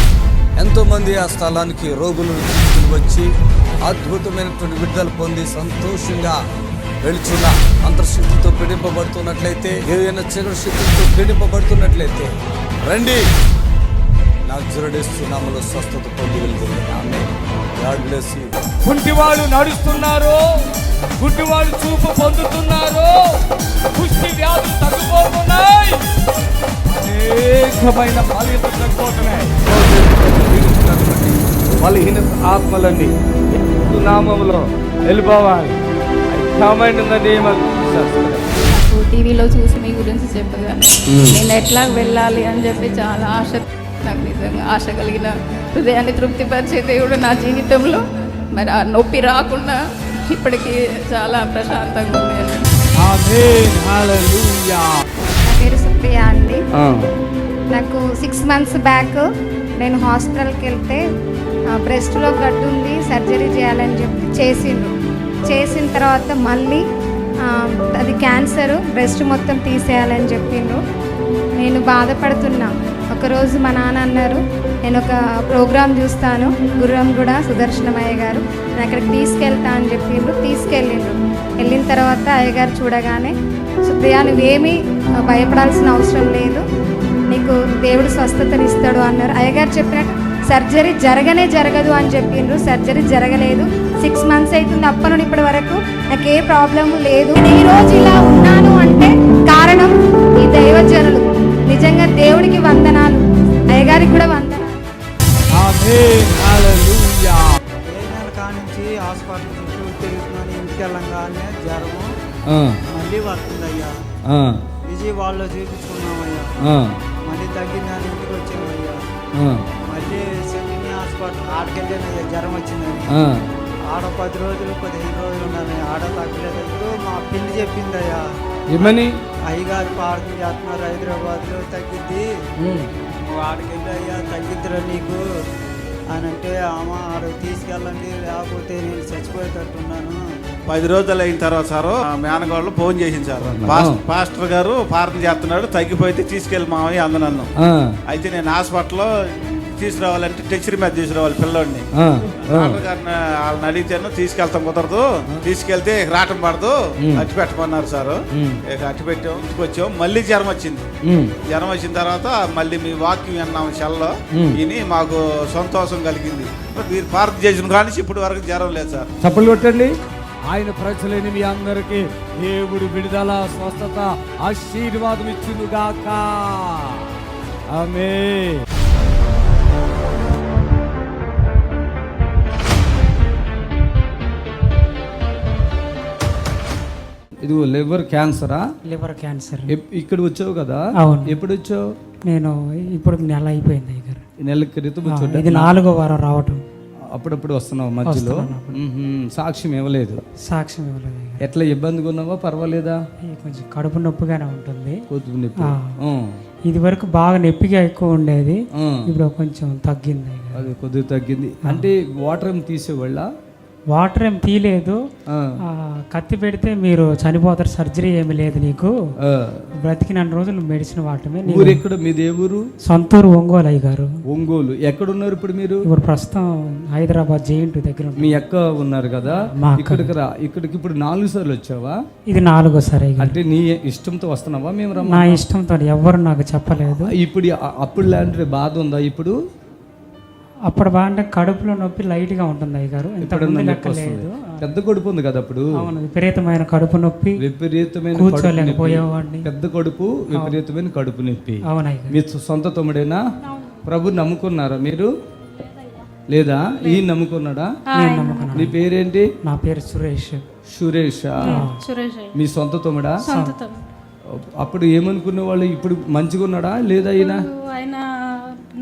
ఎంతోమంది ఆ స్థలానికి రోగులను తీసుకుని వచ్చి అద్భుతమైనటువంటి విడుదల పొంది సంతోషంగా వెళుచున్న అంతర్శక్తితో పీడింపబడుతున్నట్లయితే, ఏదైనా చీకటి శక్తులతో పీడింపబడుతున్నట్లయితే రండి. నజరుడేస్తున్నాములో స్వస్థత పొంది వెళ్తుంది. ఆమె గాడ్ బ్లెస్ యు. కుంటివాళ్ళు నడుస్తున్నారు, గుడ్డివాళ్ళు చూపు పొందుతున్నారు, కుష్టి వ్యాధులు తగ్గిపోతున్నాయి, అనేకమైన బలహీనతలు తగ్గిపోతున్నాయి. బలహీన ఆత్మలన్నీ నామములో వెళ్ళిపోవాలి. టీవీలో చూసి మీ గురించి చెప్పగానే నేను ఎట్లా వెళ్ళాలి అని చెప్పి చాలా ఆశ, నాకు నిజంగా ఆశ కలిగిన హృదయాన్ని తృప్తిపరిచే దేవుడు నా జీవితంలో. మరి ఆ నొప్పి రాకుండా ఇప్పటికీ చాలా ప్రశాంతంగా ఉంది. నా పేరు సుప్రియ అండి. నాకు 6 months బ్యాక్ నేను హాస్పిటల్కి వెళ్తే బ్రెస్ట్లో గడ్డు ఉంది, సర్జరీ చేయాలని చెప్పి చేసిన తర్వాత మళ్ళీ అది క్యాన్సర్, బ్రెస్ట్ మొత్తం తీసేయాలని చెప్పిండ్రు. నేను బాధపడుతున్నా. ఒకరోజు మా నాన్న అన్నారు, నేను ఒక ప్రోగ్రాం చూస్తాను గుర్రంగూడ సుదర్శనమయ్య గారు, నేను అక్కడికి తీసుకెళ్తా అని చెప్పిండ్రు. వెళ్ళిన తర్వాత అయ్యగారు చూడగానే, సుప్రియ నువ్వేమీ భయపడాల్సిన అవసరం లేదు, నీకు దేవుడు స్వస్థతనిస్తాడు అన్నారు. అయ్యగారు చెప్పినట్టు సర్జరీ జరగదు అని చెప్పిండ్రు. సర్జరీ జరగలేదు. 6 months అవుతుంది. అప్పటి నుండి ఇప్పటి వరకు నాకు ఏ ప్రాబ్లం లేదు. నేను ఈరోజు ఇలా ఉన్నాను అంటే కారణం ఈ దైవజనులు. నిజంగా దేవుడికి వందనాలు, అయ్యగారికి కూడా వందనాలు. కానించి హాస్పిటల్ చుట్టూ తిరుగుతున్నాను. ఇంటికి వెళ్ళంగానే జ్వరము మళ్ళీ వస్తుందయ్యా. విజయవాడలో చూపించుకున్నామయ్యా, మళ్ళీ తగ్గిందని ఇంటికి వచ్చామయ్యా. మళ్ళీ సెమిని హాస్పిటల్ ఆడకెళ్ళానయ్యా, జ్వరం వచ్చిందని. ఆడ 10 రోజులు 15 రోజులు ఉన్నాను. ఆడ తగ్గలేదు. మా పిల్లి చెప్పిందయ్యా, ఏమని? అయ్యగారు ప్రార్థన చేస్తున్నారు హైదరాబాద్లో, తగ్గిద్ది, ఆడకెళ్ళి అయ్యా తగ్గిద్దిరా నీకు అని అంటే, ఆడ తీసుకెళ్ళండి లేకపోతే నేను చచ్చిపోయేటట్టున్నాను. 10 రోజులు అయిన తర్వాత సారు మేనగాళ్ళు ఫోన్ చేసింది సార్, పాస్టర్ గారు ప్రార్థన చేస్తున్నాడు, తగ్గిపోతే తీసుకెళ్ళి మామయ్య అంద నన్ను. అయితే నేను హాస్పిటల్లో తీసుకురావాలంటే టెక్చరీ మీద తీసుకురావాలి పిల్లోడిని. డాక్టర్ గారిని వాళ్ళని అడిగితేను తీసుకెళ్తాం కుదరదు, తీసుకెళ్తే రావటం పడదు, అట్టి పెట్టమన్నారు సార్. ఇక అట్టి పెట్టాం, ఇంటికి వచ్చాం. మళ్ళీ జ్వరం వచ్చింది. జ్వరం వచ్చిన తర్వాత మళ్ళీ మీ వాక్యం విన్నాము సెల్లో, విని మాకు సంతోషం కలిగింది. మీరు ప్రార్థన చేసిన కానీ ఇప్పటి వరకు జ్వరం లేదు సార్. చప్పట్లు కొట్టండి. ఆయన ప్రజలని మీ అందరికీ దేవుడు విడుదల, స్వస్థత, ఆశీర్వాదం ఇచ్చునుగాక. ఆమేన్. ఇది లివర్ క్యాన్సరా? Liver cancer. ఇక్కడ వచ్చావు కదా? అవును. ఎప్పుడు వచ్చావు? నేను ఇప్పుడు నెల అయిపోయింది. నెల క్రితం వచ్చావు. ఇది 4వ వారం రావటం. అప్పుడప్పుడు వస్తున్నావు మధ్యలో? సాక్ష్యం ఇవ్వలేదు? సాక్ష్యం ఇవ్వలేదు. ఎట్లా ఇబ్బందిగా ఉన్నావా? పర్వాలేదా? కొంచెం కడుపు నొప్పిగానే ఉంటుంది. కడుపు నొప్పి ఇది వరకు బాగా నొప్పిగా ఎక్కువ ఉండేది, ఇప్పుడు కొంచెం తగ్గింది. అది కొద్దిగా తగ్గింది. అంటే వాటర్ ఏం తీసేవాళ్ళ? వాటర్ ఏం తీయలేదు. కత్తి పెడితే మీరు చనిపోతారు, సర్జరీ ఏమి లేదు నీకు, బ్రతికిన రోజులు మెడిసిన్ వాడటమే. ఊరు ఎక్కడ మీది? ఏ ఊరు? సొంతూరు ఒంగోలు. అయ్యగారు ఒంగోలు. ఎక్కడున్నారు ఇప్పుడు మీరు? ఇప్పుడు ప్రస్తుతం హైదరాబాద్ జేఎన్టీ దగ్గర. మీ అక్క ఉన్నారు కదా ఇక్కడికి రా. ఇక్కడికి ఇప్పుడు 4 సార్లు వచ్చావా? ఇది 4వసారి. అంటే నీ ఇష్టంతో వస్తున్నావా? మేము నా ఇష్టంతో, ఎవరు నాకు చెప్పలేదు. ఇప్పుడు అప్పుడు లాంటి బాధ ఉందా ఇప్పుడు? అప్పుడు బాగా కడుపులో నొప్పి లైట్ గా ఉంటుంది అయ్యగారు, పెద్ద కడుపు ఉంది కదా అప్పుడు? అవును, విపరీతమైన కడుపు నొప్పి, విపరీతమైన కూర్చోలేకపోయేవాడిని. పెద్ద కడుపు, విపరీతమైన కడుపు నొప్పి. అవునయ్య. మీ సొంత తమ్ముడేనా? ప్రభు నమ్ముకున్నారా మీరు? లేదా ఈయన నమ్ముకున్నాడా? నీ పేరేంటి? నా పేరు సురేష్. సురేష్. మీ సొంత తమ్ముడా? అప్పుడు ఏమనుకునే వాళ్ళు? ఇప్పుడు మంచిగా ఉన్నాడా లేదా? ఆయన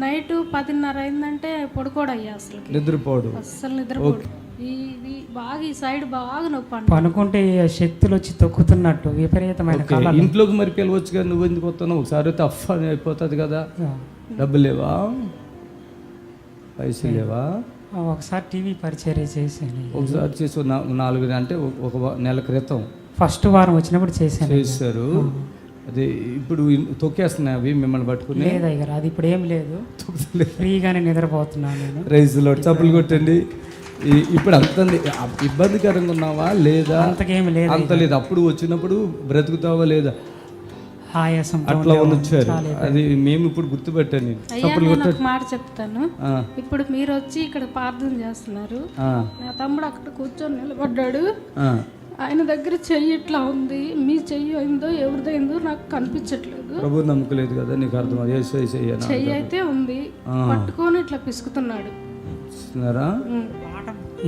నైట్ 10:30 అయిందంటే పడుకోడయ్యా, అసలు నిద్రపోడు, అసలు నిద్రపోడు. ఇది బాగా ఈ సైడ్ బాగా నొప్పి, పనుకుంటే శక్తులు వచ్చి తొక్కుతున్నట్టు విపరీతమైన. ఇంట్లోకి మరి పిలవచ్చు కదా, నువ్వు ఎందుకు వస్తున్నావు? ఒకసారి తఫ్ అని అయిపోతుంది కదా. డబ్బు లేవా? పైసలు లేవా? ఒకసారి టీవీ పరిచర్య చేశాను. ఒకసారి చేసి 4 అంటే ఒక నెల క్రితం ఫస్ట్ వారం వచ్చినప్పుడు చేశారు. అదే ఇప్పుడు తొక్కేస్తున్నాయి అవి మిమ్మల్ని పట్టుకుని? లేదు, అది ఇప్పుడు ఏం లేదు, ఫ్రీగానే నిద్రపోతున్నాను నేను. రైస్లో చప్పులు కొట్టండి. ఇప్పుడు అంత ఇబ్బందికరంగా ఉన్నావా లేదా? అంతకేం లేదు. అంత లేదు. అప్పుడు వచ్చినప్పుడు బ్రతుకుతావా లేదా? ఆయాసం అట్లా వచ్చారు. అది మేము ఇప్పుడు గుర్తుపెట్టాను. ఒక మాట చెప్తాను. ఇప్పుడు మీరు వచ్చి ఇక్కడ ప్రార్థన చేస్తున్నారు, నా తమ్ముడు అక్కడ కూర్చొని నిలబడ్డాడు, ఆయన దగ్గర చెయ్యి ఇట్లా ఉంది. మీ చెయ్యి అయిందో ఎవరిదైందో నాకు కనిపించట్లేదు. ప్రభు నమ్మకలేదు కదా నీకు? అర్థం. చెయ్యి అయితే ఉంది, పట్టుకొని ఇట్లా పిసుకుతున్నాడు.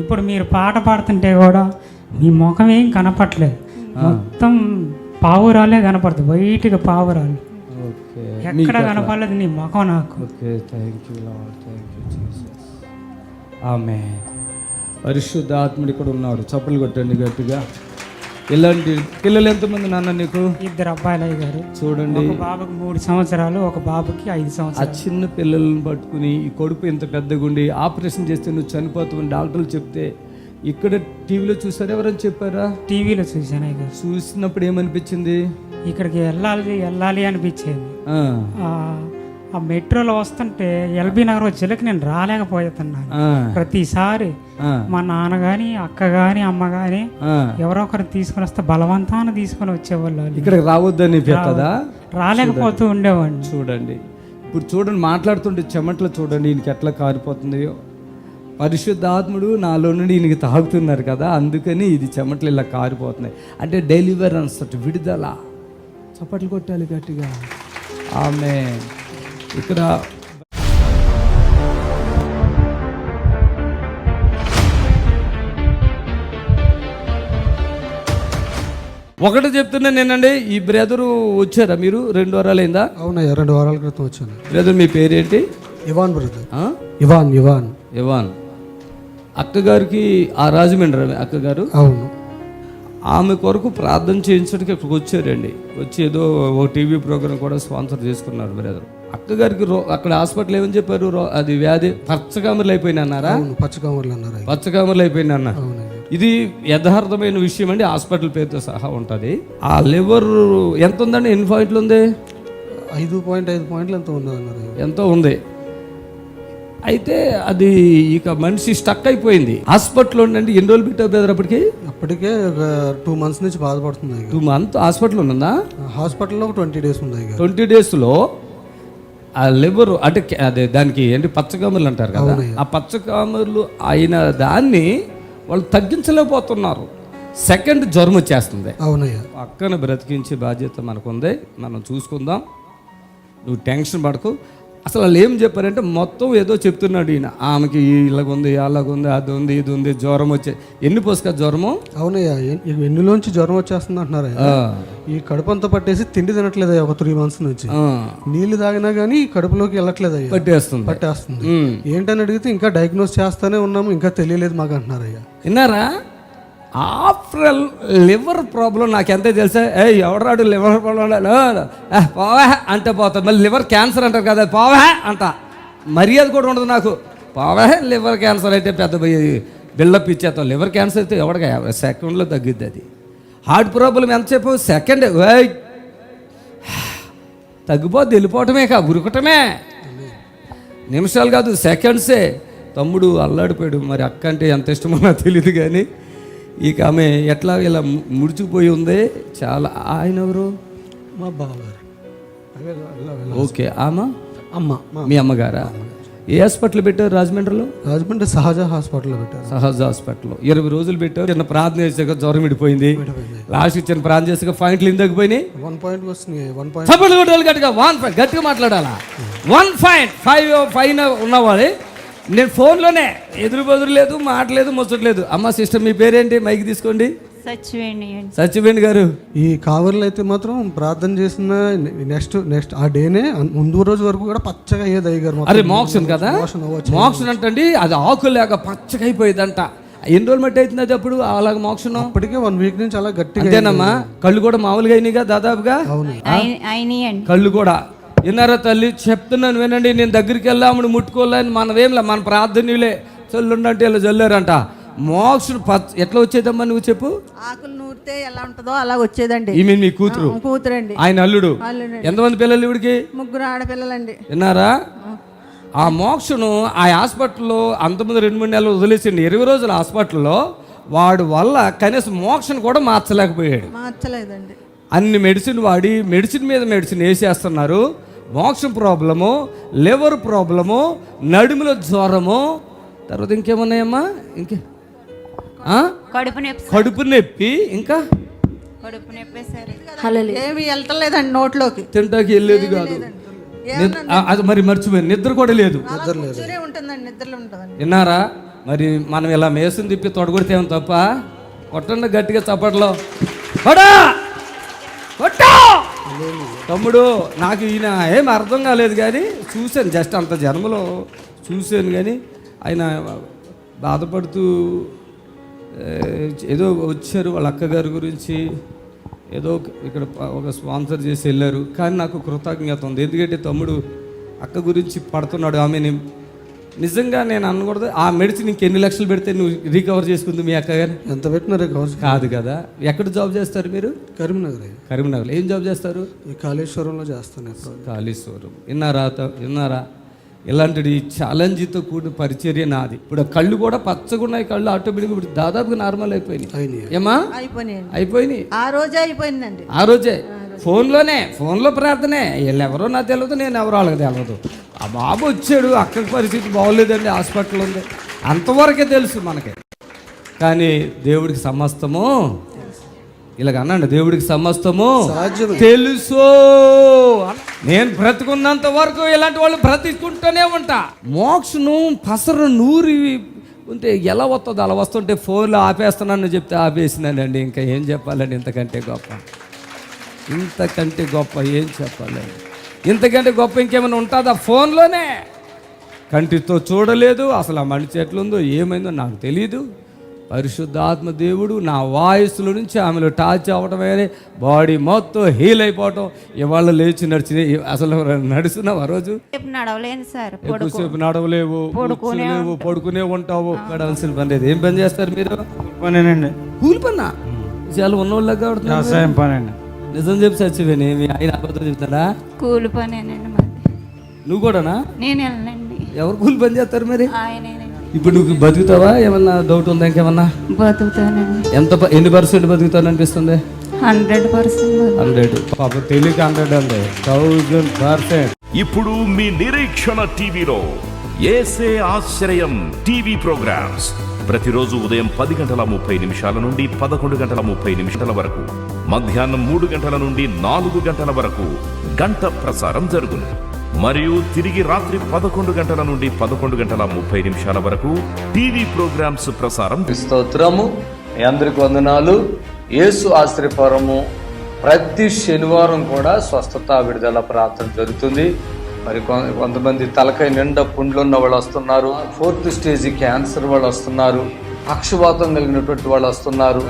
ఇప్పుడు మీరు పాట పాడుతుంటే కూడా మీ ముఖం ఏం కనపట్లేదు, మొత్తం పావురాలే కనపడుతుంది, వైట్గా పావురాలు. ఎక్కడ కనపడలేదు నీ ముఖం నాకు. Okay, thank you lord, thank you Jesus. ఆమె పరిశుద్ధాత్ముడు ఇక్కడ ఉన్నాడు. చప్పలు కొట్టండి గట్టిగా. ఇలాంటి పిల్లలు ఎంతమంది నాన్న నీకు? 2 అబ్బాయిలు అయ్యారు. చూడండి, ఒక బాబుకి 3 సంవత్సరాలు, ఒక బాబుకి 5 ఆ సంవత్సరాలు. చిన్న పిల్లలను పట్టుకుని ఈ కడుపు ఇంత పెద్దగుండి ఆపరేషన్ చేస్తే నువ్వు చనిపోతావని డాక్టర్లు చెప్తే ఇక్కడ టీవీలో చూసారు, ఎవరైనా చెప్పారా? టీవీలో చూశాను అయ్యగారు. చూసినప్పుడు ఏమనిపించింది? ఇక్కడికి వెళ్ళాలి అనిపించేది. ఆ మెట్రోలో వస్తుంటే ఎల్బీ నగర్ వచ్చేళ్ళకి నేను రాలేకపోతున్నాను. ప్రతిసారి మా నాన్న గాని, అక్క గాని, అమ్మ గాని ఎవరో ఒకరు తీసుకొని వస్తే బలవంతాన్ని తీసుకొని వచ్చేవాళ్ళు. ఇక్కడికి రావద్దని కదా, రాలేకపోతూ ఉండేవాడిని. చూడండి, ఇప్పుడు చూడండి, మాట్లాడుతుంటే చెమట్లో చూడండి ఈయనకి ఎట్లా కారిపోతుందో. పరిశుద్ధాత్ముడు నాలో నుండి ఈయనకి తాగుతున్నారు కదా, అందుకని ఇది చెమట్లు ఇలా కారిపోతున్నాయి. అంటే డెలివరెన్స్, విడుదల. చప్పట్లు కొట్టాలి గట్టిగా. ఆమె ఇక్కడ ఒకటి చెప్తున్నా నేనండి, ఈ బ్రదరు వచ్చారా మీరు? 2 వారాలైందా? అవునయ్యా, 2 వారాల క్రితం వచ్చాను. బ్రదర్ మీ పేరేంటి? Ivan brother. ఇవాన్. అక్కగారికి ఆ రాజమండ్రి అక్కగారు. అవును. ఆమె కొరకు ప్రార్థన చేయించడానికి ఇక్కడికి వచ్చారండి. వచ్చి ఏదో ఒక టీవీ ప్రోగ్రామ్ కూడా స్పాన్సర్ చేసుకున్నారు బ్రదర్. అక్కగారికి అక్కడ హాస్పిటల్ ఏమని చెప్పారు? అది వ్యాధి పచ్చకామర్లు అయిపోయినా అన్నారా? పచ్చకామర్లు అయిపోయినా అన్న. ఇది యథార్థమైన విషయం అండి, హాస్పిటల్ పేరుతో సహా ఉంటుంది. ఆ లివర్ ఎంత ఉందండి? ఎన్ని పాయింట్లు ఉంది? 5.5 పాయింట్లు ఎంతో ఉంది అన్నారు. ఎంతో ఉంది. అయితే అది ఇక మనిషి స్టక్ అయిపోయింది హాస్పిటల్లో. ఉండండి, ఎన్ని రోజులు పెట్టారు బ్రదర్ అప్పటికి? అప్పటికే ఒక 2 మంత్స్ నుంచి బాధపడుతుంది. 2 మంత్ హాస్పిటల్ ఉందా? హాస్పిటల్లో ఒక 20 డేస్ ఉంది. 20 డేస్లో ఆ లివర్ అంటే అదే దానికి ఏంటి పచ్చకామర్లు అంటారు కదా, ఆ పచ్చకామర్లు అయిన దాన్ని వాళ్ళు తగ్గించలేకపోతున్నారు. సెకండ్ జ్వరం వచ్చేస్తుంది. అవునయ్యా. పక్కన బ్రతికించే బాధ్యత మనకుంది, మనం చూసుకుందాం. నువ్వు టెన్షన్ పడకు. అసలు వాళ్ళు ఏం చెప్పారంటే మొత్తం ఏదో చెప్తున్నాడు ఈయన. ఆమెకి ఇలాగుంది, అలాగుంది, అది ఉంది, ఇది ఉంది, జ్వరం వచ్చే. ఎన్ని పోసుక జ్వరము? అవునయ్యా, ఎన్నులోంచి జ్వరం వచ్చేస్తుంది అంటున్నారు. ఈ కడుపు అంతా పట్టేసి తిండి తినట్లేదు ఒక 3 మంత్స్ నుంచి. నీళ్లు తాగినా కానీ కడుపులోకి వెళ్ళట్లేదు. పట్టేస్తుంది. ఏంటని అడిగితే ఇంకా డయాగ్నోస్ చేస్తానే ఉన్నాము, ఇంకా తెలియలేదు మాకు అంటున్నారు. అయ్యా విన్నారా? ఆఫ్టర్ లివర్ ప్రాబ్లం నాకు ఎంత తెలుసా? ఎవరాడు లివర్ ప్రాబ్లం పోవా అంటే పోతుంది. మళ్ళీ లివర్ క్యాన్సర్ అంటారు కదా, పోవా అంట. మర్యాద కూడా ఉండదు నాకు. పోవా లివర్ క్యాన్సర్ అయితే పెద్ద బిల్డప్ ఇచ్చేస్తాం. లివర్ క్యాన్సర్ అయితే ఎవడిగా 50 సెకండ్లో తగ్గిద్ది. అది హార్ట్ ప్రాబ్లం ఎంతసేపు? సెకండ్ తగ్గిపోద్ది. వెళ్ళిపోవటమే కా ఉరుకటమే, నిమిషాలు కాదు సెకండ్సే. తమ్ముడు అల్లాడిపోయాడు. మరి అక్క అంటే ఎంత ఇష్టమో నాకు తెలియదు కానీ ఇక ఆమె ఎట్లా ఇలా ముడిచిపోయి ఉంది చాలా. ఆయన ఎవరు? మా బావగారు. ఓకే. అమ్మ మీ అమ్మగారా? ఏ హాస్పిటల్ పెట్టారు రాజమండ్రిలో? రాజమండ్రి సహజ హాస్పిటల్లో పెట్టారు. సహజ హాస్పిటల్లో 20 రోజులు పెట్టారు. చిన్న ప్రార్థన చేసాక జ్వరం విడిపోయింది. లాస్ట్ చిన్న ప్రార్థన చేసాక పాయింట్లు ఎందుకు పోయినాయి? 1 పాయింట్ వస్తున్నాయి. 1 పాయింట్ గట్టిగా 1 పాయింట్ గట్టిగా మాట్లాడాలా? 1.5 ఉన్నవాడే. నేను ఫోన్లోనే ఎదురు బదురు లేదు, మాటలేదు, ముచ్చట్లేదు. అమ్మ సిస్టర్ మీ పేరేంటి? మైక్ తీసుకోండి. సత్యవేణి గారు. ఈ కావర్లు అయితే మాత్రం ప్రార్థన చేసిన నెక్స్ట్ ఆ డేనే ముందు రోజు వరకు కూడా పచ్చగా అయ్యేది అయ్యారు. అరే మోక్షన్ కదా, మోక్షన్ అంటండి. అది ఆకులేక పచ్చగా అయిపోయేదంట. ఎన్ని రోజులు మట్టి అవుతుంది అది అప్పుడు అలాగ మోక్షన్? అప్పటికే 1 వీక్ నుంచి అలా గట్టిగా. అంతేనమ్మా? కళ్ళు కూడా మామూలుగా అయినాయిగా దాదాపుగా? కళ్ళు కూడా. విన్నారా తల్లి? చెప్తున్నాను వినండి. నేను దగ్గరికి వెళ్ళాముడు ముట్టుకోలేని మనవేంలా, మన ప్రార్థనలే చల్లుండంటే ఇలా చల్లారంట. మోక్షుడు ఎట్లా వచ్చేదమ్మా నువ్వు చెప్పు? ఆకులు నూరితే ఎలా ఉంటుందో అలా వచ్చేదండి. ఈమె మీ కూతురు? కూతురండి. ఆయన అల్లుడు? ఎంతమంది పిల్లలు ఇవిడికి? 3 ఆడపిల్లలండి. విన్నారా? ఆ మోక్షను ఆ హాస్పిటల్లో అంతమంది 2-3 నెలలు వదిలేసిండి. 20 రోజుల హాస్పిటల్లో వాడు వల్ల కనీసం మోక్షను కూడా మార్చలేకపోయాడు. మార్చలేదండి. అన్ని మెడిసిన్ వాడి మెడిసిన్ మీద మెడిసిన్ వేసేస్తున్నారు. మోక్షం ప్రాబ్లము, లివర్ ప్రాబ్లము, నడుముల జ్వరము, తర్వాత ఇంకేమున్నాయమ్మా? ఇంకే కడుపు నొప్పి, ఇంకా ఏమి వెళ్తలేదండి నోట్లోకి. తింటాకి వెళ్ళేది కాదు. అది మరి మర్చిపోయింది. నిద్ర కూడా లేదు. ఉంటుందండి, నిద్రలో ఉంటుందండి. విన్నారా? మరి మనం ఇలా మేసం తిప్పి తొడగొడితే ఏమో తప్ప? కొట్టండి గట్టిగా చప్పట్లో. తమ్ముడు నాకు ఈయన ఏం అర్థం కాలేదు కానీ చూశాను, జస్ట్ అంత జన్మలో చూశాను కానీ ఆయన బాధపడుతూ ఏదో వచ్చారు వాళ్ళ అక్కగారి గురించి ఏదో ఇక్కడ ఒక స్పాన్సర్ చేసి వెళ్ళారు. కానీ నాకు కృతజ్ఞత ఉంది, ఎందుకంటే తమ్ముడు అక్క గురించి పడుతున్నాడు. ఆమె నిజంగా నేను అనకూడదు, ఆ మెడిసిన్ ఇంకెన్ని లక్షలు పెడితే నువ్వు రికవర్ చేసుకుంది మీ అక్కగారు? ఎంత పెట్టినా రికవర్ కాదు కదా. ఎక్కడ జాబ్ చేస్తారు మీరు? కరీంనగర్. ఏం జాబ్ చేస్తారు? ఈ కాళేశ్వరంలో చేస్తాను. కాళేశ్వరం. విన్నారా? ఇలాంటి ఛాలెంజ్తో కూడిన పరిచర్య నాది. ఇప్పుడు కళ్ళు కూడా పచ్చగున్నాయి, కళ్ళు ఆటోమేటిక్ ఇప్పుడు దాదాపుగా నార్మల్ అయిపోయినాయి. ఏమా అయిపోయినాయి? ఆ రోజే అయిపోయిందండి. ఆ రోజే ఫోన్లో ప్రార్థనే. వీళ్ళు ఎవరో నాకు తెలియదు, నేను ఎవరో వాళ్ళకి తెలియదు. ఆ బాబు వచ్చాడు, అక్కడి పరిస్థితి బాగోలేదండి, హాస్పిటల్ ఉంది, అంతవరకే తెలుసు మనకి. కానీ దేవుడికి సమస్తము ఇలాగ దేవుడికి సమస్తము తెలుసు. నేను బ్రతుకున్నంత వరకు ఇలాంటి వాళ్ళు బ్రతికుంటూనే ఉంటా. మోక్షను పసరు నూరి ఉంటే ఎలా వస్తుందో అలా వస్తుంటే ఫోన్లో ఆపేస్తున్నానని చెప్తే ఆపేసినానండి. ఇంకా ఏం చెప్పాలండి? ఇంతకంటే గొప్ప ఏం చెప్పాలండి? ఇంతకంటే గొప్ప ఇంకేమైనా ఉంటుందా? ఫోన్లోనే కంటితో చూడలేదు, అసలు ఆ మనిషి ఎట్లుందో ఏమైందో నాకు తెలియదు. పరిశుద్ధాత్మ దేవుడు నా వాయిస్లో నుంచి ఆమెలో టచ్ అవ్వటమే, బాడీ మొత్తం హీల్ అయిపోవటం. ఇవాళ లేచి నడిచి అసలు నడుస్తున్నావు. ఆ రోజు నడవలేను సార్, ఎక్కువసేపు నడవలేవు, పడుకునే ఉంటావు. నడవలసిన పని లేదు. ఏం పని చేస్తారు మీరు? పనేనండి. కూలి పన్నా? చాలా ఉన్నోళ్ళగా వ్యవసాయం పనండి. నిజం చెప్పి చచ్చిపోయినా మీ ఆయన అబద్ధం చెప్తాడా? కూలి పనేనండి మాది. నువ్వు కూడానా? నేను వెళ్ళండి. ఎవరు కూలి పని చేస్తారు మరి? ఆయనేనండి. ఇప్పుడు నువ్వు బతుకుతావా? ఏమన్నా డౌట్ ఉందా? ఇంకేమన్నా? బతుకుతానండి. ఎన్ని పర్సెంట్ బతుకుతాను అనిపిస్తుంది? 100%. 100. పాప తెలియక 100 అండి, 1000%. ఇప్పుడు మీ నిరీక్షణ టీవీలో యేసే ఆశ్రయం టీవీ ప్రోగ్రామ్స్ ప్రతిరోజు ఉదయం 10:30 నుండి 11:30 వరకు, మధ్యాహ్నం 3 గంటల నుండి 4 గంటల వరకు గంట ప్రసారం జరుగును. మరియు తిరిగి రాత్రి 11 గంటల నుండి 11:30 వరకు టీవీ ప్రోగ్రామ్స్ ప్రసారం. స్తోత్రము. మీ అందరికి వందనాలు. యేసు ఆశ్రయపురము ప్రతి శనివారం కూడా స్వస్థత విడుదల ప్రార్థన జరుగుతుంది. మరి కొంతమంది తలకాయ నిండా పుండ్లు ఉన్న వాళ్ళు వస్తున్నారు, 4th స్టేజ్ క్యాన్సర్ వాళ్ళు వస్తున్నారు, పక్షవాతం కలిగినటువంటి వాళ్ళు వస్తున్నారు,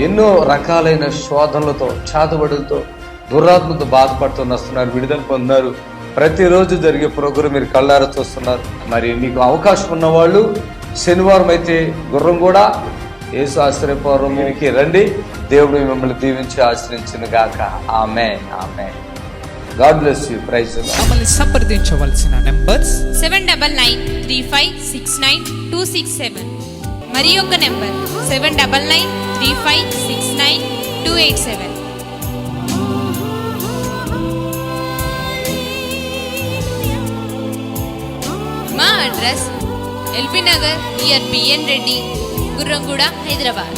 ఎన్నో రకాలైన శోధనలతో, చేతబడులతో, దురాత్మతో బాధపడుతూ వస్తున్నారు, విడుదల పొందారు. ప్రతిరోజు జరిగే ప్రోగ్రాం మీరు కళ్ళారా చూస్తున్నారు. మరి మీకు అవకాశం ఉన్నవాళ్ళు శనివారం అయితే గుర్రం కూడా యేసు ఆశ్రయపురంకి రండి. దేవుడు మిమ్మల్ని దీవించి ఆశ్రయించును గాక. Amen. Amen. God bless you. Praise the Lord. మమ్మల్ని సంప్రదించవలసిన నంబర్స్ 7993569267 మరి ఒక నంబర్ 7993569287. మా అడ్రస్ ఎల్బీ నగర్ నియర్ బిఎన్ రెడ్డి, గుర్రంగూడ, హైదరాబాద్.